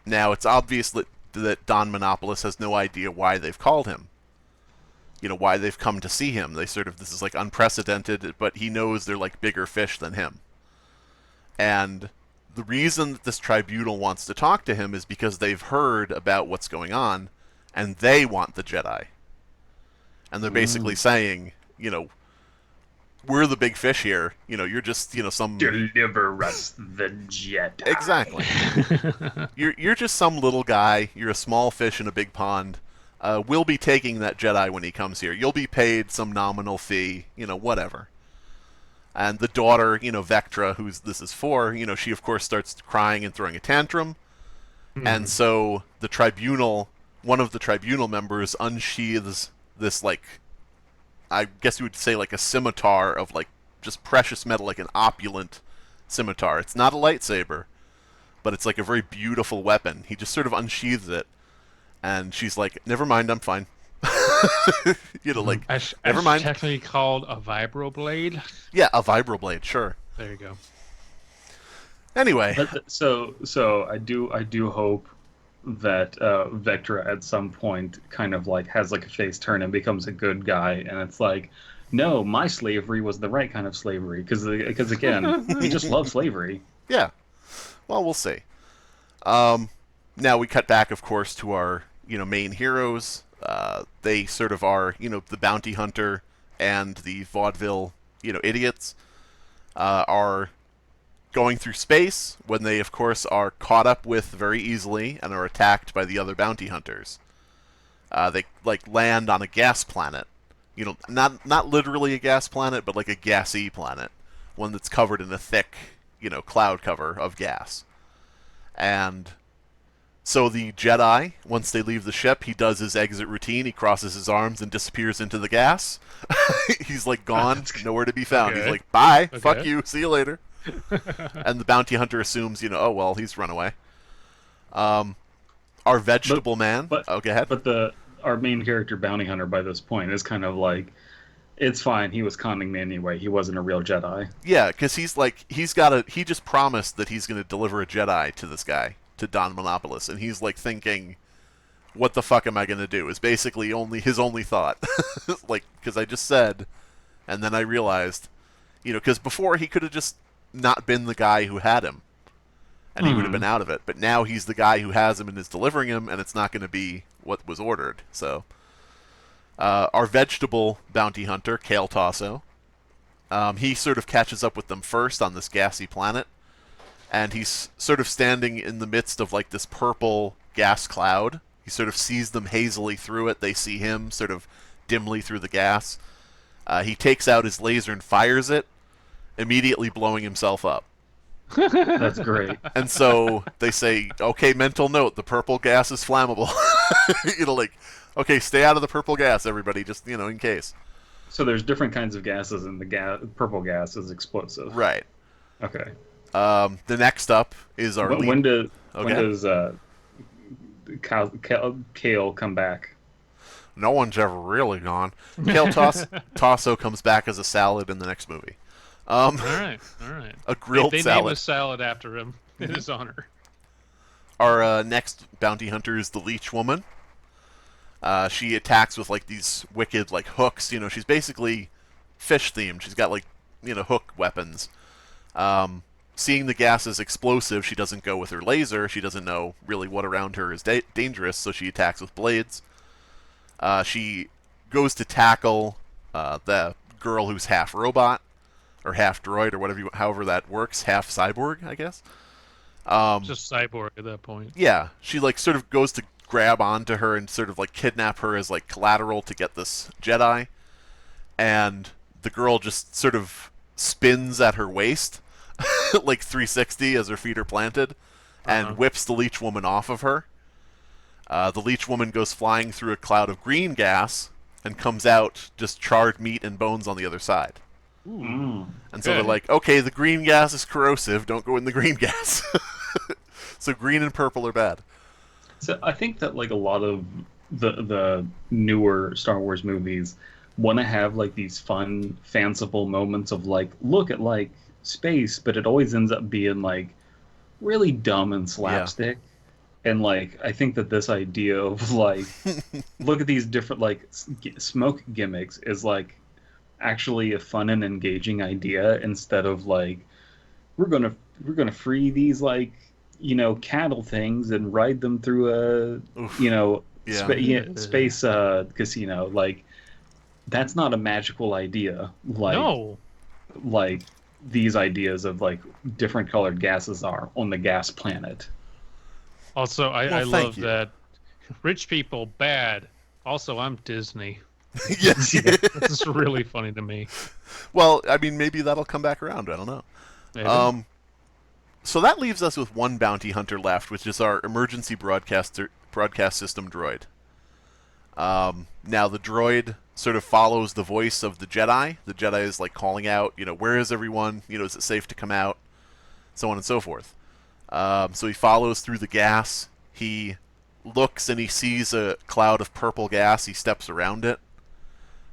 Now, it's obvious that Don Monopolis has no idea why they've called him. Why they've come to see him. This is like unprecedented, but he knows they're like bigger fish than him. And the reason that this tribunal wants to talk to him is because they've heard about what's going on, and they want the Jedi. And they're basically saying, we're the big fish here. You're just, some... Deliver us the Jedi. Exactly. You're just some little guy. You're a small fish in a big pond. will be taking that Jedi when he comes here. You'll be paid some nominal fee, whatever. And the daughter, Vectra, who this is for, she of course starts crying and throwing a tantrum. And so the tribunal, one of the tribunal members unsheathes this, like, I guess you would say like a scimitar of like just precious metal, like an opulent scimitar. It's not a lightsaber, but it's like a very beautiful weapon. He just sort of unsheathes it, and she's like, "Never mind, I'm fine." Like, never mind. Technically called a vibroblade. Yeah, a vibroblade, sure. There you go. Anyway, so I do hope that Vectra at some point kind of like has like a face turn and becomes a good guy, and it's like, no, my slavery was the right kind of slavery, because again, he just loves slavery. Yeah. Well, we'll see. Now we cut back, of course, to our main heroes. They sort of are the bounty hunter and the vaudeville idiots are going through space when they, of course, are caught up with very easily and are attacked by the other bounty hunters. They like land on a gas planet. Not literally a gas planet, but like a gassy planet, one that's covered in a thick, cloud cover of gas. And so the Jedi, once they leave the ship, he does his exit routine. He crosses his arms and disappears into the gas. He's like gone, nowhere to be found. Okay. He's like, bye, Okay. fuck you, see you later. And the bounty hunter assumes, oh well, he's run away. Our vegetable man. But, go ahead. But our main character, bounty hunter, by this point is kind of like, it's fine. He was conning me anyway. He wasn't a real Jedi. Yeah, because he's like, he just promised that he's going to deliver a Jedi to this guy, to Don Monopolis, and he's like thinking, what the fuck am I going to do? Is basically his only thought. Like, because I just said, and then I realized, because before he could have just not been the guy who had him, and he would have been out of it. But now he's the guy who has him and is delivering him, and it's not going to be what was ordered. So, our vegetable bounty hunter, Kale Tasso, he sort of catches up with them first on this gassy planet, and he's sort of standing in the midst of like this purple gas cloud. He sort of sees them hazily through it. They see him sort of dimly through the gas. He takes out his laser and fires it, immediately blowing himself up. That's great. And so they say, okay, mental note, the purple gas is flammable. Like, okay, stay out of the purple gas, everybody, just, in case. So there's different kinds of gases, and the purple gas is explosive. Right. Okay. The next up is our lead. When does Kale come back? No one's ever really gone. Kale Tasso comes back as a salad in the next movie. All right. A grilled they salad. Name a salad after him in his honor. Our next bounty hunter is the Leech Woman. She attacks with like these wicked like hooks. She's basically fish themed. She's got like hook weapons. Seeing the gas is explosive, she doesn't go with her laser. She doesn't know really what around her is dangerous, so she attacks with blades. She goes to tackle the girl who's half robot or half droid or however that works, half cyborg, I guess. Just cyborg at that point. Yeah, she like sort of goes to grab onto her and sort of like kidnap her as like collateral to get this Jedi, and the girl just sort of spins at her waist like 360 as her feet are planted, and whips the Leech Woman off of her. The Leech Woman goes flying through a cloud of green gas and comes out just charred meat and bones on the other side. Ooh. And so they're like, okay, the green gas is corrosive, don't go in the green gas. So green and purple are bad. So I think that like a lot of the newer Star Wars movies want to have like these fun, fanciful moments of like, look at like space, but it always ends up being like really dumb and slapstick. Yeah. And like, I think that this idea of like, look at these different like smoke gimmicks is like actually a fun and engaging idea, instead of like, we're gonna free these like cattle things and ride them through a space casino. Like, that's not a magical idea. Like, no. Like these ideas of like different colored gases are on the gas planet. Also, I love that rich people bad, Also, I'm Disney. Yes. This is really funny to me. Well, I mean, maybe that'll come back around. I don't know. Maybe. So that leaves us with one bounty hunter left, which is our emergency broadcast system droid. Now the droid sort of follows the voice of the Jedi. The Jedi is like calling out, where is everyone? Is it safe to come out? So on and so forth. So he follows through the gas. He looks and he sees a cloud of purple gas. He steps around it.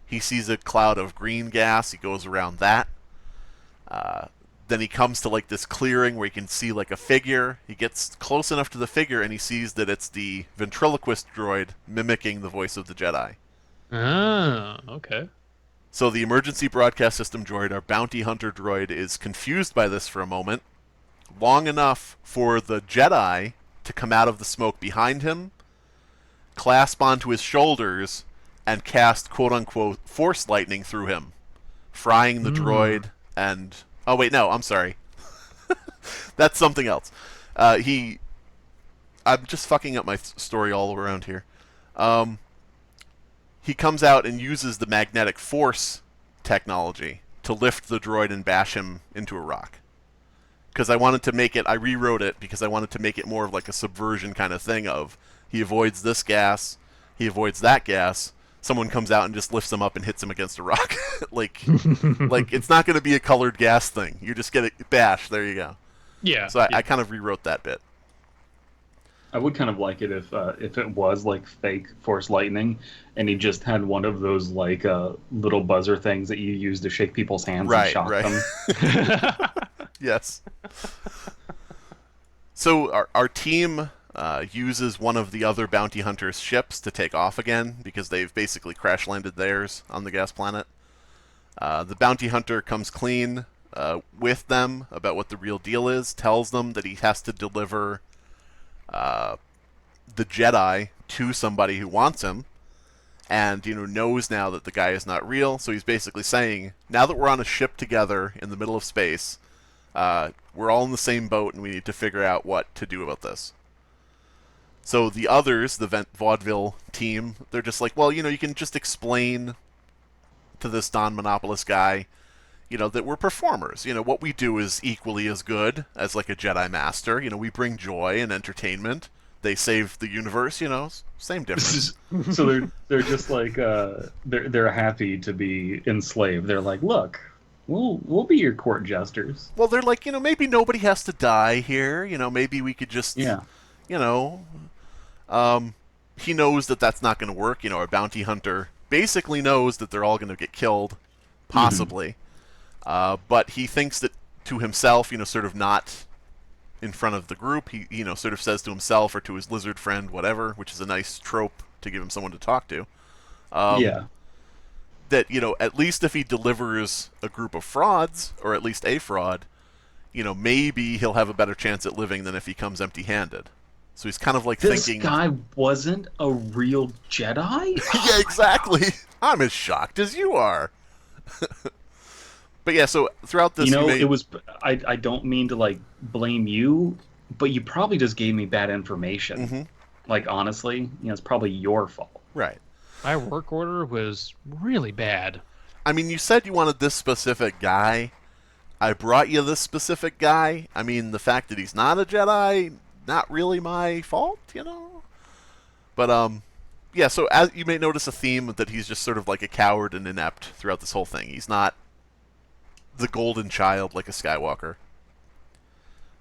He sees a cloud of green gas. He goes around that. Then he comes to like this clearing where he can see like a figure. He gets close enough to the figure and he sees that it's the ventriloquist droid mimicking the voice of the Jedi. Ah, okay. So the emergency broadcast system droid, our bounty hunter droid, is confused by this for a moment, long enough for the Jedi to come out of the smoke behind him, clasp onto his shoulders, and cast quote-unquote force lightning through him, frying the droid and... Oh, wait, no, I'm sorry. That's something else. I'm just fucking up my story all around here. He comes out and uses the magnetic force technology to lift the droid and bash him into a rock. Because I rewrote it because I wanted to make it more of like a subversion kind of thing of he avoids this gas, he avoids that gas, someone comes out and just lifts him up and hits him against a rock. like it's not going to be a colored gas thing. You just get it bashed. There you go. Yeah. So I kind of rewrote that bit. I would kind of like it if it was like fake force lightning, and he just had one of those like little buzzer things that you use to shake people's hands and shock them. Yes. So our team uses one of the other bounty hunters' ships to take off again because they've basically crash landed theirs on the gas planet. The bounty hunter comes clean with them about what the real deal is, tells them that he has to deliver the Jedi to somebody who wants him, and knows now that the guy is not real. So he's basically saying, now that we're on a ship together in the middle of space, we're all in the same boat, and we need to figure out what to do about this. So the others, the vaudeville team, they're just like, well, you can just explain to this Don Monopolis guy, that we're performers. What we do is equally as good as like a Jedi Master. We bring joy and entertainment. They save the universe. Same difference. So they're just like they're happy to be enslaved. They're like, look, we'll be your court jesters. Well, they're like, maybe nobody has to die here. Maybe we could just, he knows that that's not going to work. Our bounty hunter basically knows that they're all going to get killed, possibly. But he thinks that to himself, sort of not in front of the group. He, sort of says to himself or to his lizard friend, whatever, which is a nice trope to give him someone to talk to. That, at least if he delivers a group of frauds, or at least a fraud, maybe he'll have a better chance at living than if he comes empty-handed. So he's kind of like thinking... This guy wasn't a real Jedi? Yeah, exactly. I'm as shocked as you are. But yeah, so throughout this... it was... I don't mean to, like, blame you, but you probably just gave me bad information. Mm-hmm. Like, honestly, it's probably your fault. Right. My work order was really bad. I mean, you said you wanted this specific guy. I brought you this specific guy. I mean, the fact that he's not a Jedi, not really my fault, But, yeah, so as you may notice a theme that he's just sort of like a coward and inept throughout this whole thing. He's not the golden child like a Skywalker.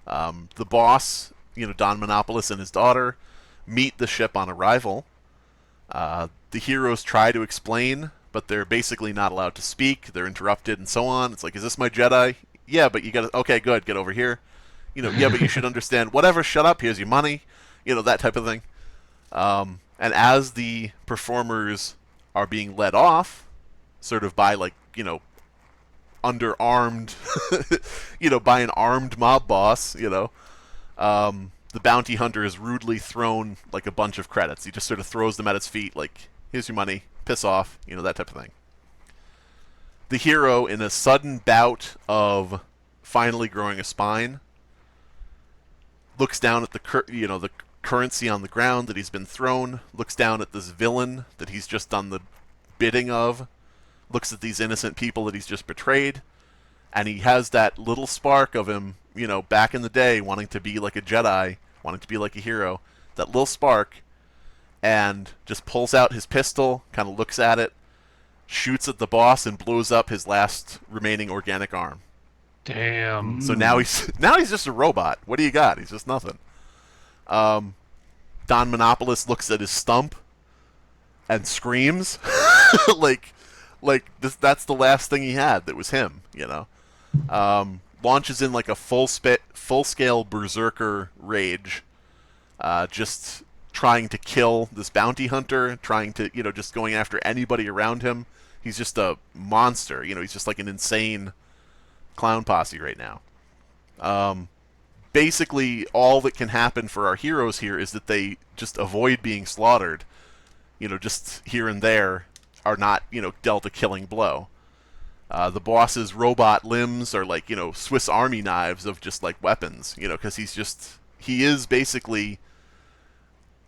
The boss, Don Monopolis and his daughter, meet the ship on arrival. The heroes try to explain, but they're basically not allowed to speak. They're interrupted and so on. It's like, is this my Jedi? Yeah, but you gotta... Okay, good, get over here. Yeah, but you should understand. Whatever, shut up, here's your money. That type of thing. And as the performers are being led off, sort of by, like, underarmed, by an armed mob boss, the bounty hunter is rudely thrown, like, a bunch of credits. He just sort of throws them at his feet, like, here's your money, piss off, that type of thing. The hero, in a sudden bout of finally growing a spine, looks down at the currency on the ground that he's been thrown, looks down at this villain that he's just done the bidding of, looks at these innocent people that he's just betrayed, and he has that little spark of him, back in the day, wanting to be like a Jedi, wanting to be like a hero, that little spark, and just pulls out his pistol, kind of looks at it, shoots at the boss, and blows up his last remaining organic arm. Damn. So now he's just a robot. What do you got? He's just nothing. Don Monopolis looks at his stump and screams, like that's the last thing he had that was him. Launches in like a full-scale berserker rage, just trying to kill this bounty hunter, trying to just going after anybody around him. He's just a monster. He's just like an insane clown posse right now. Basically, all that can happen for our heroes here is that they just avoid being slaughtered. Just here and there are not, dealt a killing blow. The boss's robot limbs are like, Swiss Army knives of just like weapons, because he is basically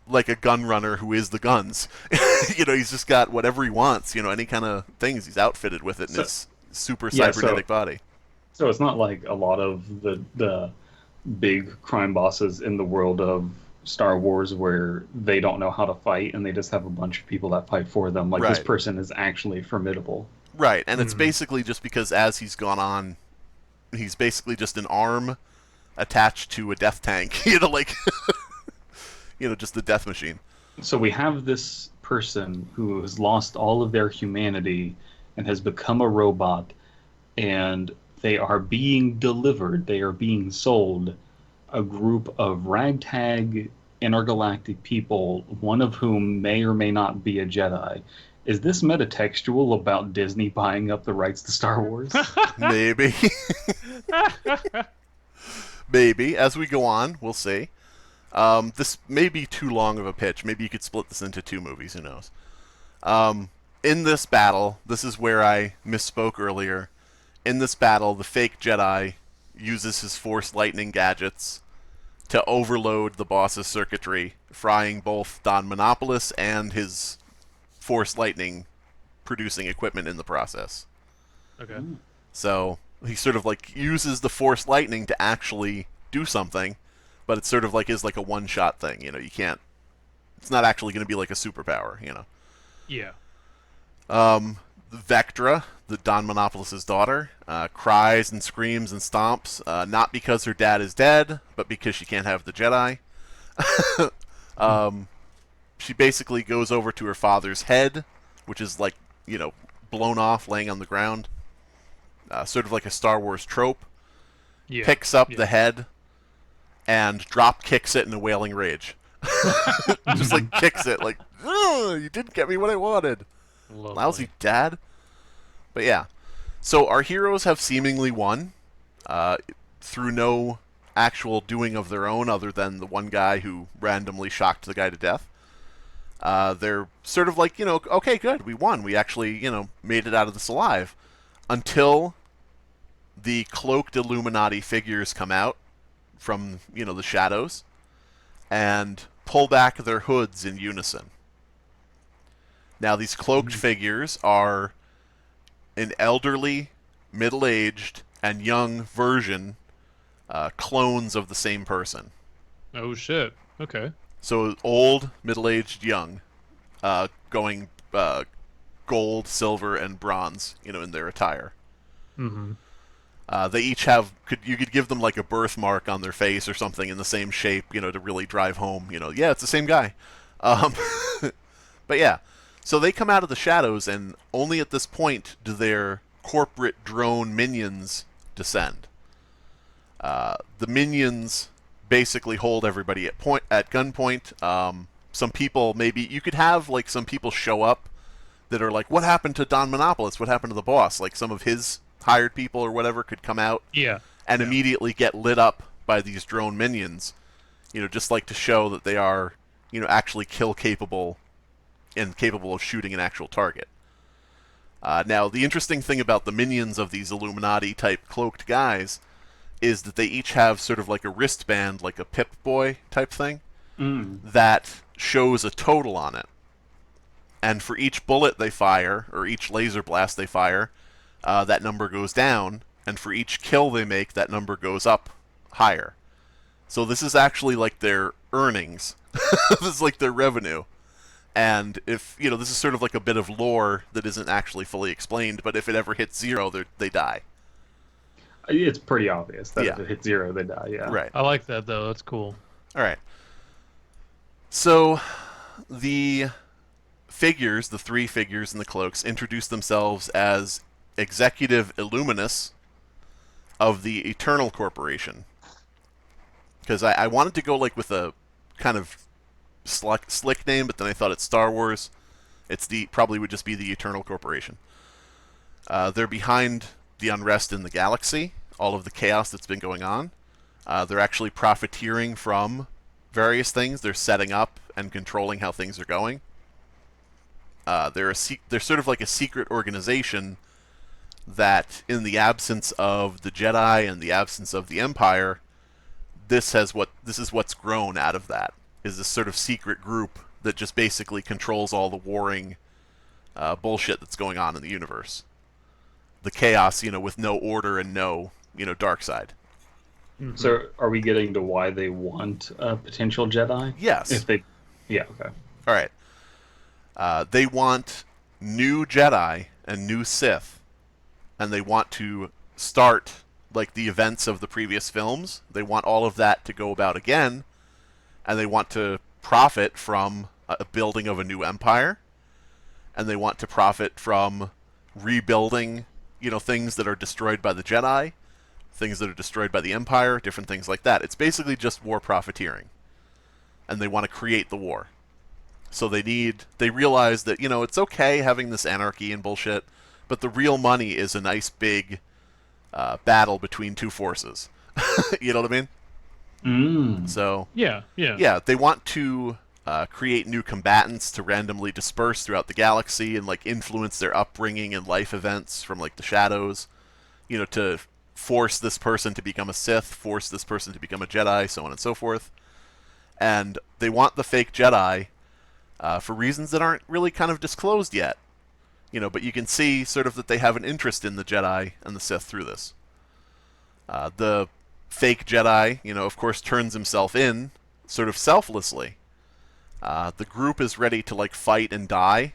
like a gun runner who is the guns. He's just got whatever he wants, any kind of things he's outfitted with it in his super cybernetic body. So it's not like a lot of the big crime bosses in the world of Star Wars where they don't know how to fight and they just have a bunch of people that fight for them. Like, this person is actually formidable. Right, and it's basically just because as he's gone on, he's basically just an arm attached to a death tank. Just the death machine. So we have this person who has lost all of their humanity and has become a robot, and they are being delivered, they are being sold, a group of ragtag intergalactic people, one of whom may or may not be a Jedi. Is this metatextual about Disney buying up the rights to Star Wars? Maybe. Maybe. As we go on, we'll see. This may be too long of a pitch. Maybe you could split this into 2 movies, who knows. In this battle, this is where I misspoke earlier. In this battle, the fake Jedi uses his Force lightning gadgets to overload the boss's circuitry, frying both Don Monopolis and his Force lightning producing equipment in the process. Okay. So he sort of like uses the Force lightning to actually do something, but it's sort of like is like a one-shot thing. You can't. It's not actually going to be like a superpower. Yeah. Vectra, the Don Monopolis' daughter, cries and screams and stomps, not because her dad is dead, but because she can't have the Jedi. She basically goes over to her father's head, which is like, blown off, laying on the ground. Sort of like a Star Wars trope. Yeah. Picks up the head and drop kicks it in a wailing rage. Just like kicks it, like, oh, you didn't get me what I wanted. Lovely. Lousy dad. But yeah. So our heroes have seemingly won through no actual doing of their own other than the one guy who randomly shocked the guy to death. They're sort of like, okay, good, we won. We actually, made it out of this alive. Until the cloaked Illuminati figures come out from, the shadows and pull back their hoods in unison. Now, these cloaked figures are an elderly, middle-aged, and young version, clones of the same person. Oh, shit. Okay. So, old, middle-aged, young, going gold, silver, and bronze, in their attire. Mm-hmm. They each have, you could give them like a birthmark on their face or something in the same shape, to really drive home, yeah, it's the same guy. But yeah. So they come out of the shadows, and only at this point do their corporate drone minions descend. The minions basically hold everybody at gunpoint. Some people, maybe you could have like some people show up that are like, "What happened to Don Monopolis? What happened to the boss?" Like some of his hired people or whatever could come out, and immediately get lit up by these drone minions. Just like to show that they are, actually kill capable. And capable of shooting an actual target. Now, the interesting thing about the minions of these Illuminati-type cloaked guys is that they each have sort of like a wristband, like a Pip-Boy type thing, that shows a total on it. And for each bullet they fire, or each laser blast they fire, that number goes down. And for each kill they make, that number goes up higher. So this is actually like their earnings. This is like their revenue. And if, this is sort of like a bit of lore that isn't actually fully explained, but if it ever hits 0, they die. It's pretty obvious that if it hits 0, they die, yeah. Right. I like that, though. That's cool. All right. So the figures, the 3 figures in the cloaks, introduce themselves as Executive Illuminus of the Eternal Corporation. Because I wanted to go like with a kind of slick name, but then I thought it's Star Wars. Probably would just be the Eternal Corporation. They're behind the unrest in the galaxy, all of the chaos that's been going on. They're actually profiteering from various things. They're setting up and controlling how things are going. They're sort of like a secret organization that, in the absence of the Jedi and the absence of the Empire, this is what's grown out of that. Is this sort of secret group that just basically controls all the warring bullshit that's going on in the universe. The chaos, with no order and no, dark side. Mm-hmm. So are we getting to why they want a potential Jedi? Yes. Yeah, okay. All right. They want new Jedi and new Sith, and they want to start like the events of the previous films. They want all of that to go about again, and they want to profit from a building of a new empire, and they want to profit from rebuilding, things that are destroyed by the Jedi, things that are destroyed by the Empire, different things like that. It's basically just war profiteering, and they want to create the war. So they realize that, it's okay having this anarchy and bullshit, but the real money is a nice big battle between 2 forces. You know what I mean? So yeah, they want to create new combatants to randomly disperse throughout the galaxy and like influence their upbringing and life events from like the shadows, to force this person to become a Sith, force this person to become a Jedi, so on and so forth. And they want the fake Jedi for reasons that aren't really kind of disclosed yet. But you can see sort of that they have an interest in the Jedi and the Sith through this. The fake Jedi, of course, turns himself in sort of selflessly. The group is ready to like fight and die,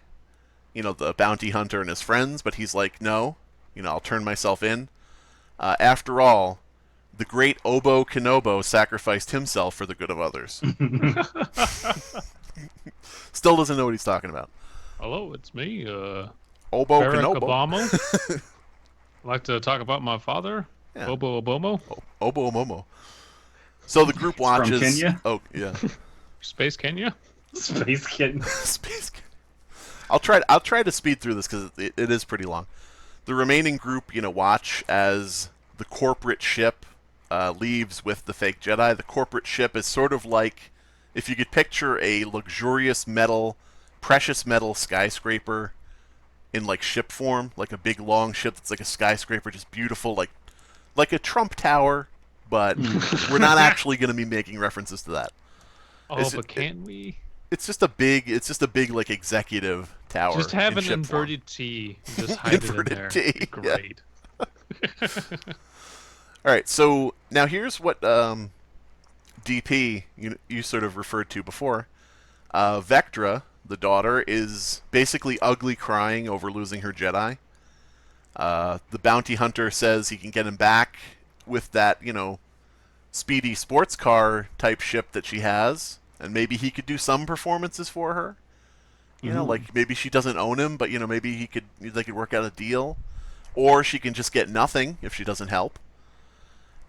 the bounty hunter and his friends, but he's like, no, I'll turn myself in. After all, the great Obo Kenobo sacrificed himself for the good of others. Still doesn't know what he's talking about. Hello, it's me, Obo Barack Kenobo. Obama. I'd like to talk about my father, Yeah. Obo Obomo. Obo Momo. So the group watches. From Kenya? Oh yeah. Space Kenya. Space Kid. Space. I'll try to speed through this because it is pretty long. The remaining group, watch as the corporate ship leaves with the fake Jedi. The corporate ship is sort of like, if you could picture a luxurious precious metal skyscraper in like ship form, like a big long ship that's like a skyscraper, just beautiful, like a Trump Tower, but we're not actually going to be making references to that. Oh, but can't we? It's just a big like executive tower. Just have in an ship inverted form. T. And just hide it in Inverted there. T, Great. All right, so now here's what DP you sort of referred to before. Vectra, the daughter, is basically ugly crying over losing her Jedi. The bounty hunter says he can get him back with that, speedy sports car type ship that she has, and maybe he could do some performances for her. Like maybe she doesn't own him, but maybe they could work out a deal, or she can just get nothing if she doesn't help.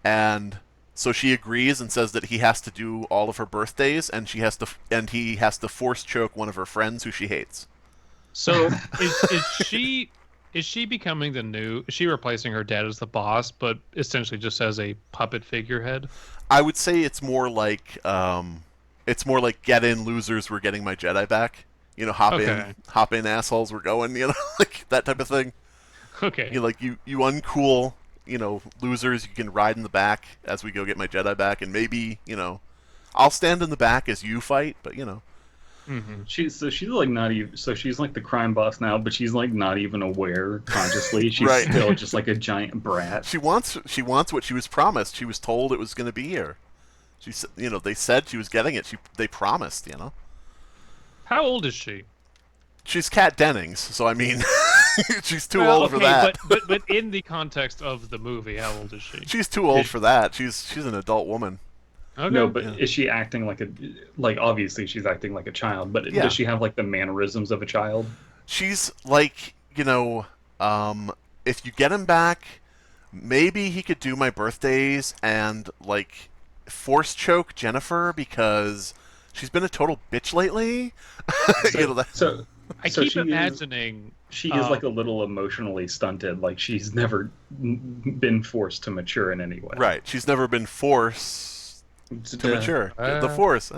And so she agrees and says that he has to do all of her birthdays, and he has to force choke one of her friends who she hates. So is she becoming the new? Is she replacing her dad as the boss, but essentially just as a puppet figurehead? I would say it's more like get in losers, we're getting my Jedi back. Hop in assholes, we're going. Like that type of thing. Okay. You uncool, losers, you can ride in the back as we go get my Jedi back, and maybe, I'll stand in the back as you fight, but you know. Mm-hmm. She's like not even, so she's like the crime boss now, but she's like not even aware consciously. She's Right. still just like a giant brat. She wants what she was promised. She was told it was going to be here. They said she was getting it. They promised, you know. How old is she? She's Kat Dennings, so I mean, she's too old for that. But in the context of the movie, how old is she? She's too old for that. She's an adult woman. Okay. No, but is she acting like obviously she's acting like a child, but does she have like the mannerisms of a child? She's like, if you get him back, maybe he could do my birthdays and like force choke Jennifer because she's been a total bitch lately. I keep imagining she is like a little emotionally stunted. Like she's never been forced to mature in any way. Right. She's never been forced to mature. The Force.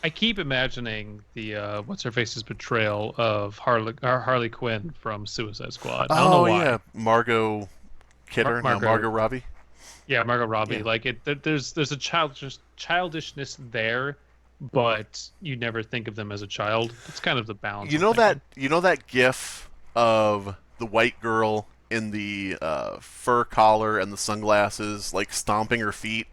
I keep imagining the what's her face's betrayal of Harley Quinn from Suicide Squad. I don't know why. Yeah, Margot Kidder, Margot Robbie. Yeah, Margot Robbie. Yeah. Like there's a childishness there, but you never think of them as a child. It's kind of the balance. You know that GIF of the white girl in the fur collar and the sunglasses, like stomping her feet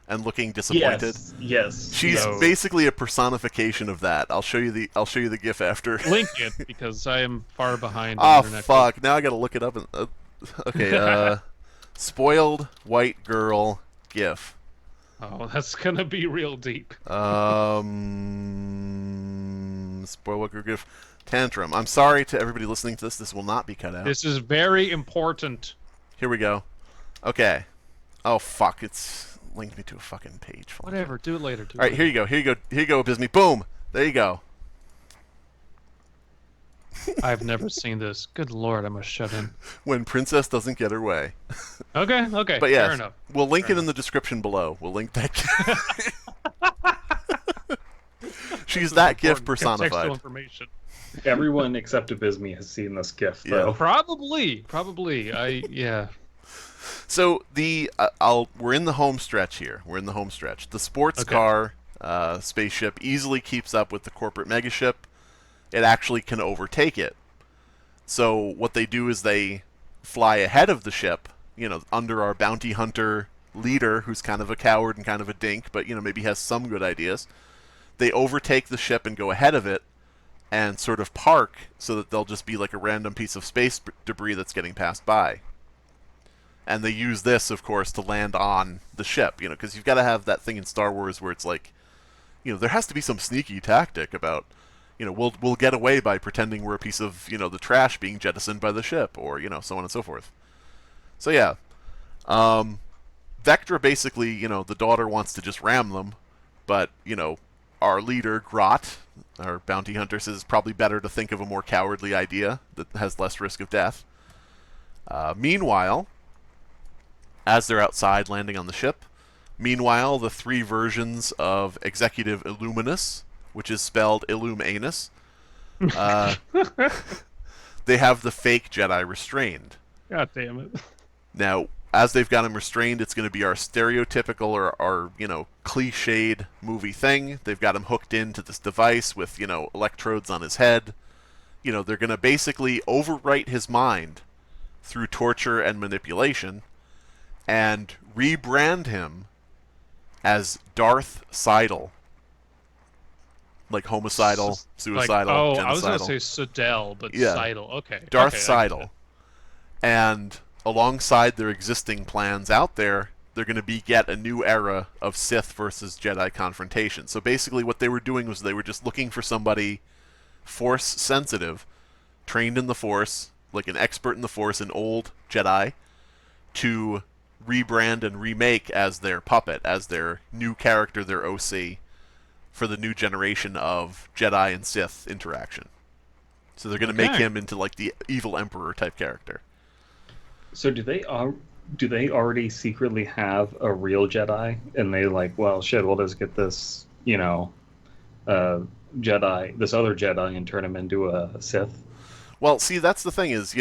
and looking disappointed. Yes. She's basically a personification of that. I'll show you the GIF after. Link it because I am far behind. Oh fuck! Now I gotta look it up. Okay. Spoiled white girl GIF. Oh, that's gonna be real deep. Spoiled white girl GIF. Tantrum. I'm sorry to everybody listening to this. This will not be cut out. This is very important. Here we go. Okay. Oh fuck! It's linked me to a fucking page. Whatever. Do it later. All right. Here you go. Here you go, Bisme. Boom. There you go. I've never seen this. Good lord, I must shut in. When princess doesn't get her way. Okay. But yeah, fair enough. We'll link it in the description below. We'll link that. She's that GIF personified. Contextual information. Everyone except Abysme has seen this GIF, though. Probably. Yeah. So we're in the home stretch here. We're in the home stretch. The sports car spaceship easily keeps up with the corporate megaship. It actually can overtake it. So what they do is they fly ahead of the ship, under our bounty hunter leader, who's kind of a coward and kind of a dink, but maybe has some good ideas. They overtake the ship and go ahead of it and sort of park so that they'll just be like a random piece of space debris that's getting passed by. And they use this, of course, to land on the ship, because you've got to have that thing in Star Wars where it's like, there has to be some sneaky tactic about, we'll get away by pretending we're a piece of, the trash being jettisoned by the ship, or, so on and so forth. So yeah, Vectra basically, the daughter wants to just ram them, but, our leader, Grot, our bounty hunter, says it's probably better to think of a more cowardly idea that has less risk of death. Meanwhile, as they're outside landing on the ship, the three versions of Executive Illuminus, which is spelled Illumanus, they have the fake Jedi restrained. God damn it. Now, as they've got him restrained, it's going to be our stereotypical or our, cliched movie thing. They've got him hooked into this device with, electrodes on his head. They're going to basically overwrite his mind through torture and manipulation and rebrand him as Darth Seidel. Like homicidal, suicidal, genocidal. I was going to say Seidel, but Seidel. Okay. Darth Seidel. And alongside their existing plans out there, they're going to beget a new era of Sith versus Jedi confrontation. So basically what they were doing was they were just looking for somebody Force-sensitive, trained in the Force, like an expert in the Force, an old Jedi, to rebrand and remake as their puppet, as their new character, their OC, for the new generation of Jedi and Sith interaction. So they're going to make him into like the evil Emperor type character. So do they already secretly have a real Jedi? And they like, well, shit, we'll just get this, Jedi, this other Jedi, and turn him into a Sith? Well, see, that's the thing is,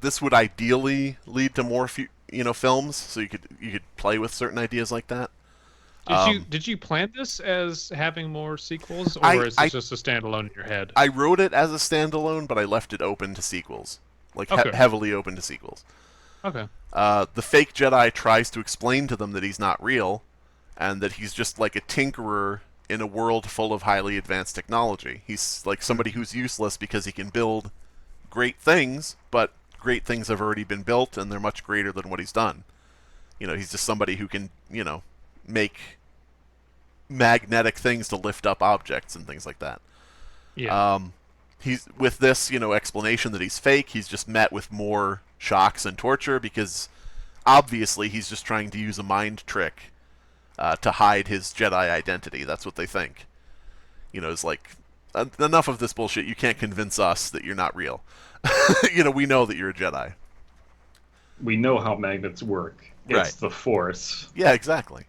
this would ideally lead to more, films, so you could play with certain ideas like that. Did you plan this as having more sequels, I- or is I- this just a standalone in your head? I wrote it as a standalone, but I left it open to sequels, like Okay. heavily open to sequels. Okay. The fake Jedi tries to explain to them that he's not real, and that he's just like a tinkerer in a world full of highly advanced technology. He's like somebody who's useless because he can build great things, but great things have already been built, and they're much greater than what he's done. He's just somebody who can, make magnetic things to lift up objects and things like that. Yeah. He's with this, explanation that he's fake. He's just met with more shocks and torture because obviously he's just trying to use a mind trick to hide his Jedi identity. That's what they think. It's like enough of this bullshit. You can't convince us that you're not real. We know that you're a Jedi. We know how magnets work. It's Right. the Force. Yeah, exactly.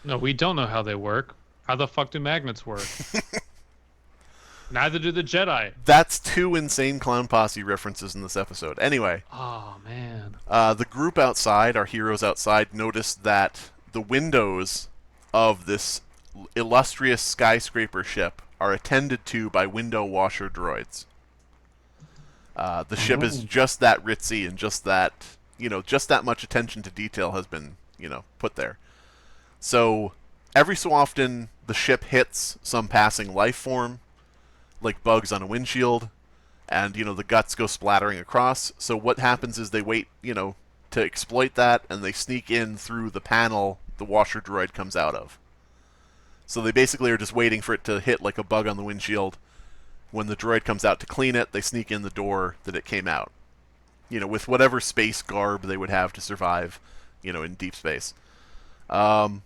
No, we don't know how they work. How the fuck do magnets work? Neither do the Jedi. That's 2 Insane Clown Posse references in this episode. Anyway, Oh man. the group outside, our heroes outside, notice that the windows of this illustrious skyscraper ship are attended to by window washer droids. The ship is just that ritzy, and just that much attention to detail has been, put there. So every so often, the ship hits some passing life form, like bugs on a windshield, and the guts go splattering across. So what happens is they wait, to exploit that, and they sneak in through the panel the washer droid comes out of. So they basically are just waiting for it to hit like a bug on the windshield. When the droid comes out to clean it, they sneak in the door that it came out. With whatever space garb they would have to survive, in deep space. The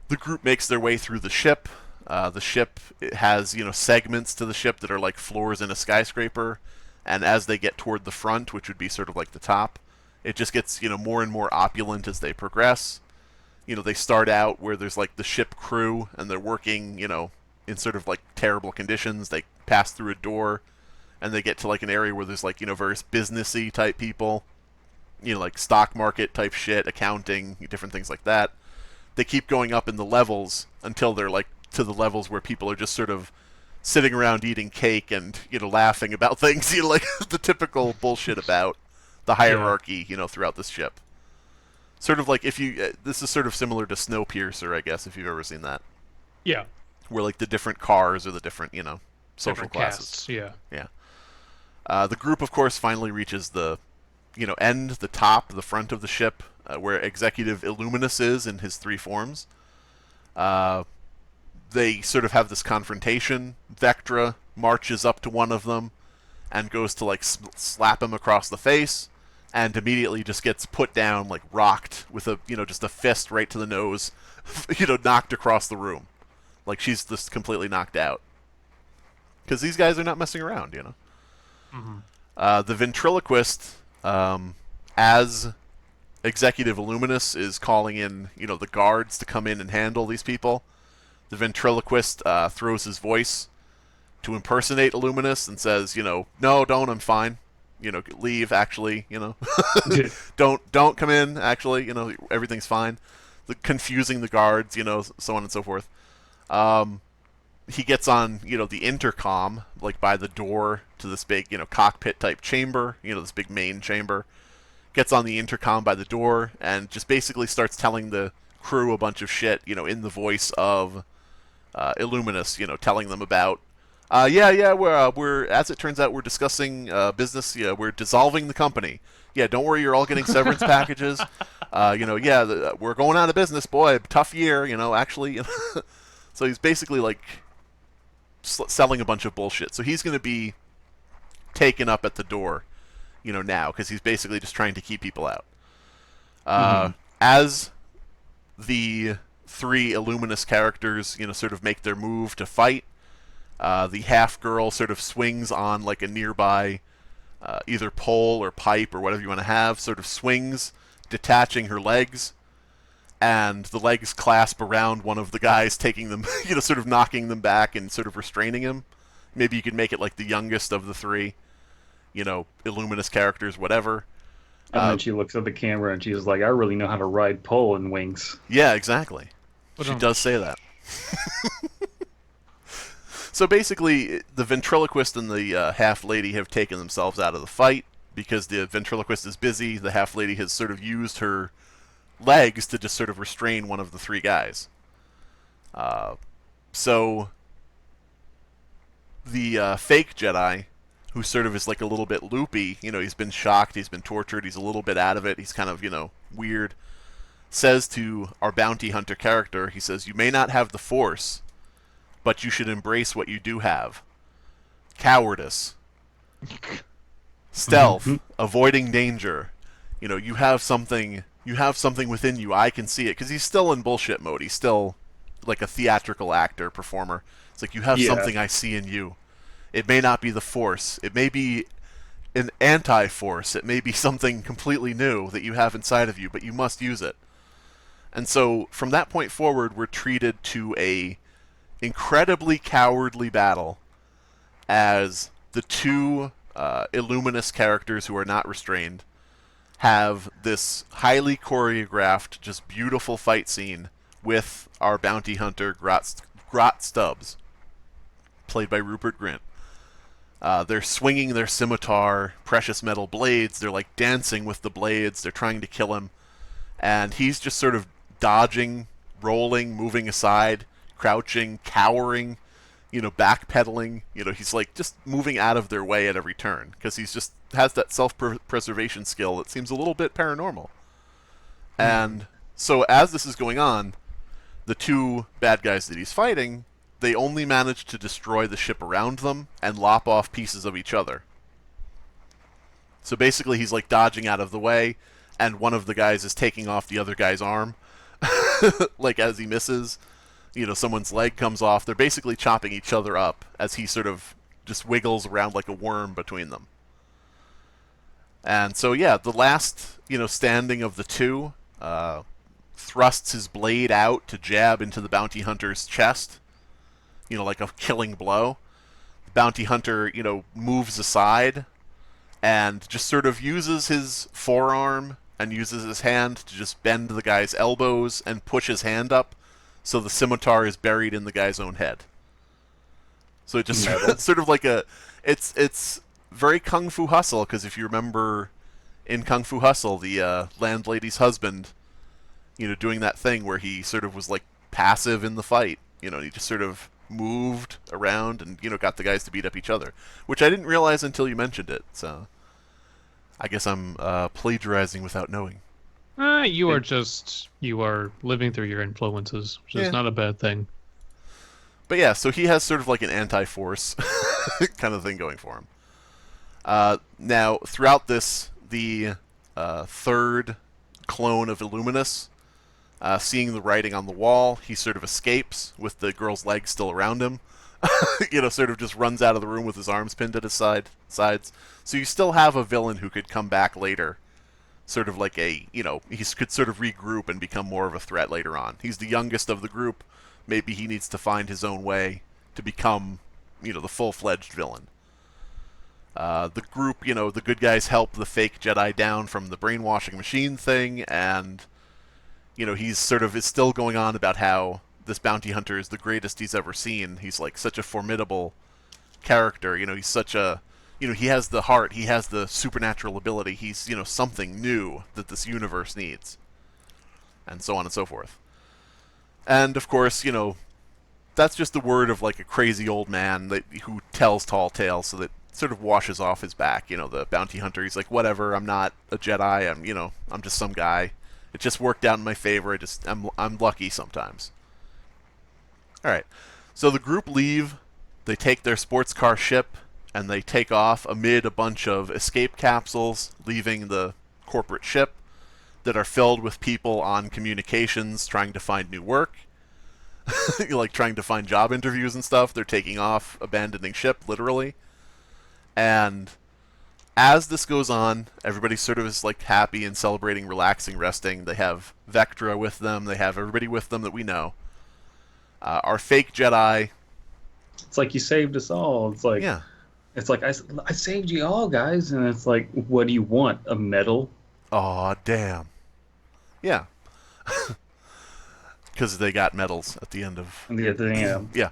group makes their way through the ship. The ship has, segments to the ship that are like floors in a skyscraper. And as they get toward the front, which would be sort of like the top, it just gets, more and more opulent as they progress. They start out where there's like the ship crew, and they're working, in sort of like terrible conditions. They pass through a door, and they get to like an area where there's like, various businessy type people, like stock market type shit, accounting, different things like that. They keep going up in the levels until they're like to the levels where people are just sort of sitting around eating cake and, laughing about things, like the typical bullshit about the hierarchy, throughout this ship. Sort of like this is sort of similar to Snowpiercer, I guess, if you've ever seen that. Yeah. Where like the different cars or the different, social Different classes. casts, yeah. Yeah. The group, of course, finally reaches the, the top, the front of the ship, where Executive Illuminus is in his 3 forms. They sort of have this confrontation. Vectra marches up to one of them and goes to like slap him across the face, and immediately just gets put down, like rocked with a, just a fist right to the nose, knocked across the room. Like she's just completely knocked out. Because these guys are not messing around, Mm-hmm. The ventriloquist, as Executive Illuminus is calling in, the guards to come in and handle these people, the ventriloquist throws his voice to impersonate Illuminus and says, no, don't, I'm fine. Leave, actually, don't come in, actually, everything's fine. Confusing the guards, so on and so forth. He gets on, the intercom, like by the door to this big, cockpit type chamber, this big main chamber. Gets on the intercom by the door and just basically starts telling the crew a bunch of shit, in the voice of Illuminus, telling them about, we're as it turns out, we're discussing business. Yeah, we're dissolving the company. Yeah, don't worry, you're all getting severance packages. We're going out of business, boy. Tough year, actually. So he's basically like selling a bunch of bullshit. So he's going to be taken up at the door, now, because he's basically just trying to keep people out. As the 3 Illuminus characters, sort of make their move to fight, the half-girl sort of swings on like a nearby either pole or pipe or whatever you want to have, sort of swings, detaching her legs, and the legs clasp around one of the guys, taking them, sort of knocking them back and sort of restraining him. Maybe you could make it like the youngest of the 3, Illuminus characters, whatever. And then she looks at the camera and she's like, I really know how to ride pole and wings. Yeah, exactly. She does say that. So basically, the ventriloquist and the half-lady have taken themselves out of the fight because the ventriloquist is busy. The half-lady has sort of used her legs to just sort of restrain one of the three guys. So the fake Jedi, who sort of is like a little bit loopy, he's been shocked, he's been tortured, he's a little bit out of it, he's kind of, weird, says to our bounty hunter character, he says, "You may not have the Force, but you should embrace what you do have. Cowardice. Stealth. Avoiding danger. You have something within you. I can see it." Because he's still in bullshit mode. He's still like a theatrical actor, performer. It's like, you have something I see in you. It may not be the Force. It may be an anti-Force. It may be something completely new that you have inside of you, but you must use it. And so, from that point forward, we're treated to a incredibly cowardly battle as the two Illuminous characters who are not restrained have this highly choreographed, just beautiful fight scene with our bounty hunter Grot Stubbs, played by Rupert Grint. They're swinging their scimitar, precious metal blades. They're like dancing with the blades. They're trying to kill him, and he's just sort of dodging, rolling, moving aside, crouching, cowering, backpedaling. He's like just moving out of their way at every turn because he's just has that self-preservation skill that seems a little bit paranormal. And so as this is going on, the two bad guys that he's fighting, they only manage to destroy the ship around them and lop off pieces of each other. So basically he's like dodging out of the way, and one of the guys is taking off the other guy's arm, like as he misses. Someone's leg comes off. They're basically chopping each other up as he sort of just wiggles around like a worm between them. And so, yeah, the last, standing of the two thrusts his blade out to jab into the bounty hunter's chest, like a killing blow. The bounty hunter, moves aside and just sort of uses his forearm and uses his hand to just bend the guy's elbows and push his hand up so the scimitar is buried in the guy's own head. So it just sort of like it's very Kung Fu Hustle, because if you remember in Kung Fu Hustle, the landlady's husband, doing that thing where he sort of was like passive in the fight, he just sort of moved around and, got the guys to beat up each other, which I didn't realize until you mentioned it, so I guess I'm plagiarizing without knowing. You are living through your influences, which is not a bad thing. But yeah, so he has sort of like an anti-Force kind of thing going for him. Now, throughout this, the third clone of Illuminous, seeing the writing on the wall, he sort of escapes with the girl's legs still around him. Sort of just runs out of the room with his arms pinned at his sides. So you still have a villain who could come back later. Sort of like he could sort of regroup and become more of a threat later on. He's the youngest of the group. Maybe he needs to find his own way to become, the full-fledged villain. The group, the good guys help the fake Jedi down from the brainwashing machine thing, and, he's sort of is still going on about how this bounty hunter is the greatest he's ever seen. He's like such a formidable character. He's such a, he has the heart, he has the supernatural ability. He's, something new that this universe needs, and so on and so forth. And of course, that's just the word of like a crazy old man who tells tall tales, so that sort of washes off his back. The bounty hunter, he's like, whatever, I'm not a Jedi, I'm just some guy. It just worked out in my favor. I'm lucky sometimes. Alright, so the group leave, they take their sports car ship, and they take off amid a bunch of escape capsules, leaving the corporate ship, that are filled with people on communications trying to find new work. Like trying to find job interviews and stuff. They're taking off, abandoning ship, literally. And as this goes on, everybody sort of is like happy and celebrating, relaxing, resting. They have Vectra with them. They have everybody with them that we know. Our fake Jedi. It's like, you saved us all. It's like, yeah. It's like, I saved you all, guys. And it's like, what do you want? A medal? Aw, damn. Yeah. because they got medals at the end of. Yeah. Yeah.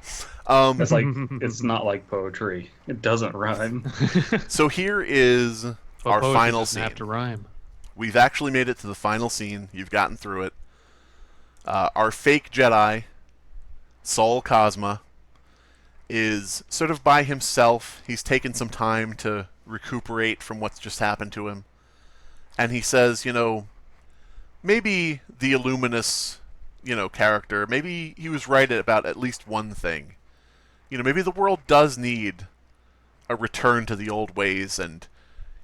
It's like it's not like poetry. It doesn't rhyme. So here is But our poetry final doesn't scene. have to rhyme. We've actually made it to the final scene. You've gotten through it. Our fake Jedi, Saul Cosma, is sort of by himself. He's taken some time to recuperate from what's just happened to him. And he says, maybe the Illuminous, character, maybe he was right about at least one thing. Maybe the world does need a return to the old ways, and,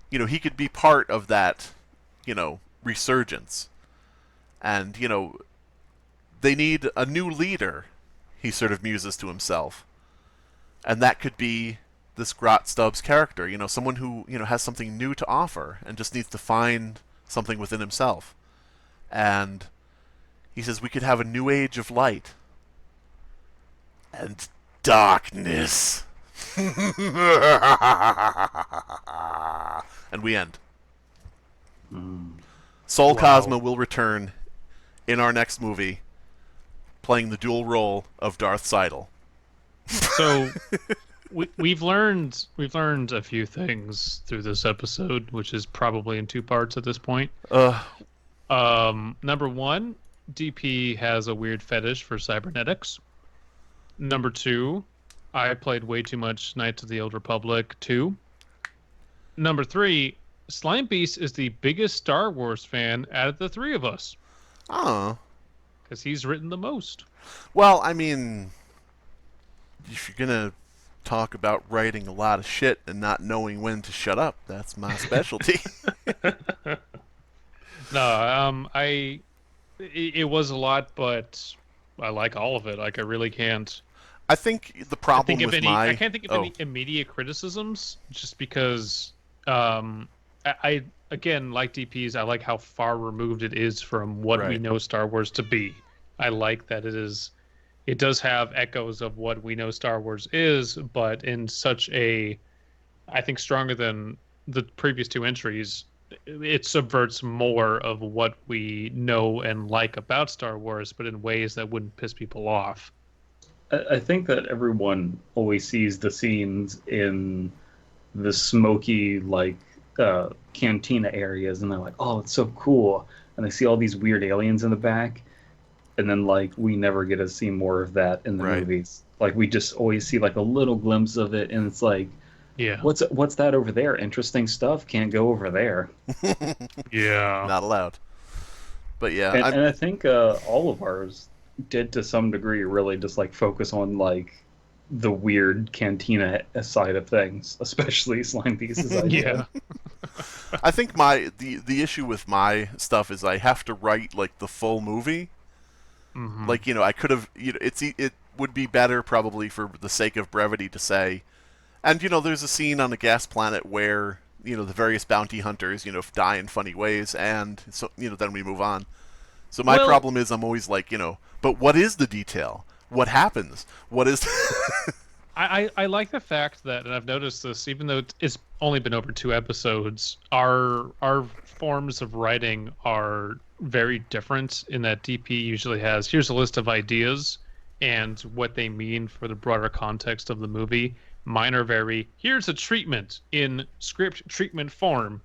he could be part of that, resurgence. And, they need a new leader, he sort of muses to himself. And that could be this Grot Stubbs character, someone who, has something new to offer and just needs to find something within himself. And he says we could have a new age of light and darkness. And we end. Saul Cosma will return in our next movie, playing the dual role of Darth Seidel. So we've learned a few things through this episode, which is probably in two parts at this point. Number one, DP has a weird fetish for cybernetics. Number two, I played way too much Knights of the Old Republic 2. Number three, Slime Beast is the biggest Star Wars fan out of the three of us. Oh. Because he's written the most. Well, I mean, if you're going to talk about writing a lot of shit and not knowing when to shut up, that's my specialty. No, it was a lot, but I like all of it. Like, I really can't. I think the problem with I can't think of any immediate criticisms, just because I again, like DPs, I like how far removed it is from what we know Star Wars to be. I like that it does have echoes of what we know Star Wars is, but in such a, I think, stronger than the previous two entries, it subverts more of what we know and like about Star Wars, but in ways that wouldn't piss people off. I think that everyone always sees the scenes in the smoky, cantina areas, and they're like, oh, it's so cool. And they see all these weird aliens in the back. And then, we never get to see more of that in the movies. We just always see, a little glimpse of it, and it's like, yeah, what's that over there? Interesting stuff. Can't go over there. Yeah. Not allowed. But yeah. And I think all of ours did, to some degree, really just, focus on, the weird cantina side of things, especially Slime Pieces. Yeah. I think the issue with my stuff is I have to write, the full movie. Mm-hmm. I could have, it would be better probably for the sake of brevity to say, and, there's a scene on a gas planet where, the various bounty hunters, die in funny ways, and so, then we move on. So my problem is I'm always but what is the detail? What happens? What is... I like the fact that, and I've noticed this, even though it's only been over 2 episodes, our forms of writing are very different in that DP usually has, here's a list of ideas and what they mean for the broader context of the movie. Mine are very, here's a treatment in script treatment form,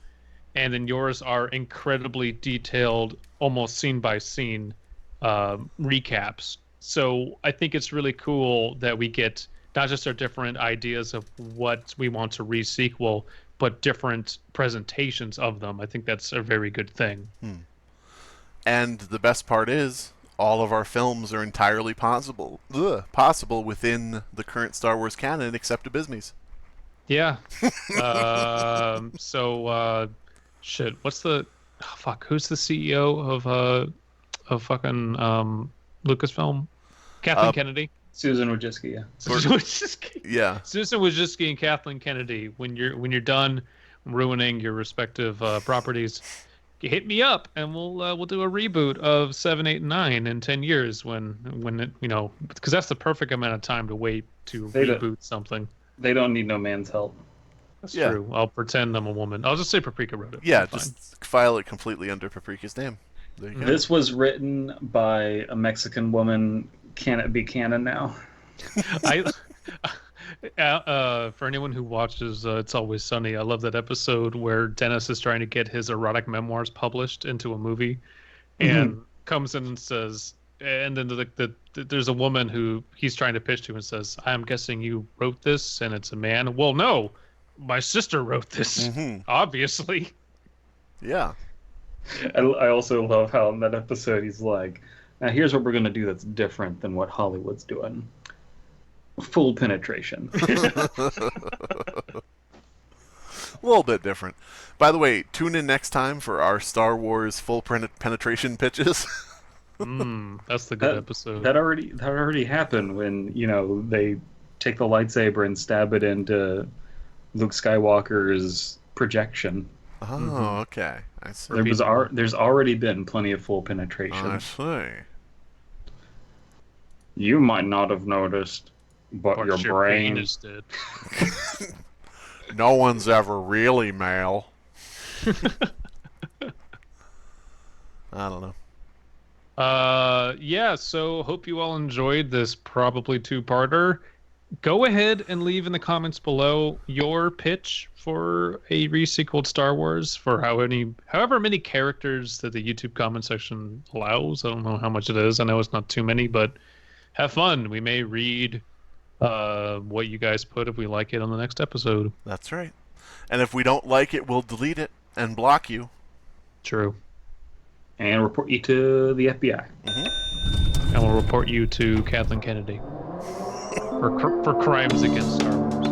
and then yours are incredibly detailed, almost scene by scene recaps. So I think it's really cool that we get not just our different ideas of what we want to resequel, but different presentations of them. I think that's a very good thing. And the best part is, all of our films are entirely possible within the current Star Wars canon, except Abysmes. Yeah. Shit. What's the? Oh, fuck. Who's the CEO of fucking Lucasfilm? Kathleen Kennedy. Susan Wojcicki, yeah. Susan Wojcicki. Yeah. Susan Wojcicki and Kathleen Kennedy. When you're done ruining your respective properties, hit me up and we'll do a reboot of 7, 8, and 9 in 10 years when it, because that's the perfect amount of time to wait to reboot something. They don't need no man's help. That's true. I'll pretend I'm a woman. I'll just say Paprika wrote it. Yeah, just file it completely under Paprika's name. There you go. This was written by a Mexican woman. Can it be canon now? I for anyone who watches It's Always Sunny, I love that episode where Dennis is trying to get his erotic memoirs published into a movie, and comes in and says, and then there's a woman who he's trying to pitch to and says, "I'm guessing you wrote this," and it's a man. Well, no, my sister wrote this, obviously. Yeah. I also love how in that episode he's like, now here's what we're going to do that's different than what Hollywood's doing. Full penetration. A little bit different. By the way, tune in next time for our Star Wars full penetration pitches. That's the good episode. That already happened when, they take the lightsaber and stab it into Luke Skywalker's projection. Oh, okay. I see. There's already been plenty of full penetration. I see. You might not have noticed, but your brain is dead. No one's ever really male. I don't know. Yeah, so hope you all enjoyed this probably two-parter. Go ahead and leave in the comments below your pitch for a resequeled Star Wars for however many characters that the YouTube comment section allows. I don't know how much it is. I know it's not too many, but have fun. We may read what you guys put if we like it on the next episode. That's right. And if we don't like it, we'll delete it and block you. True. And report you to the FBI. And we'll report you to Kathleen Kennedy for crimes against Star Wars.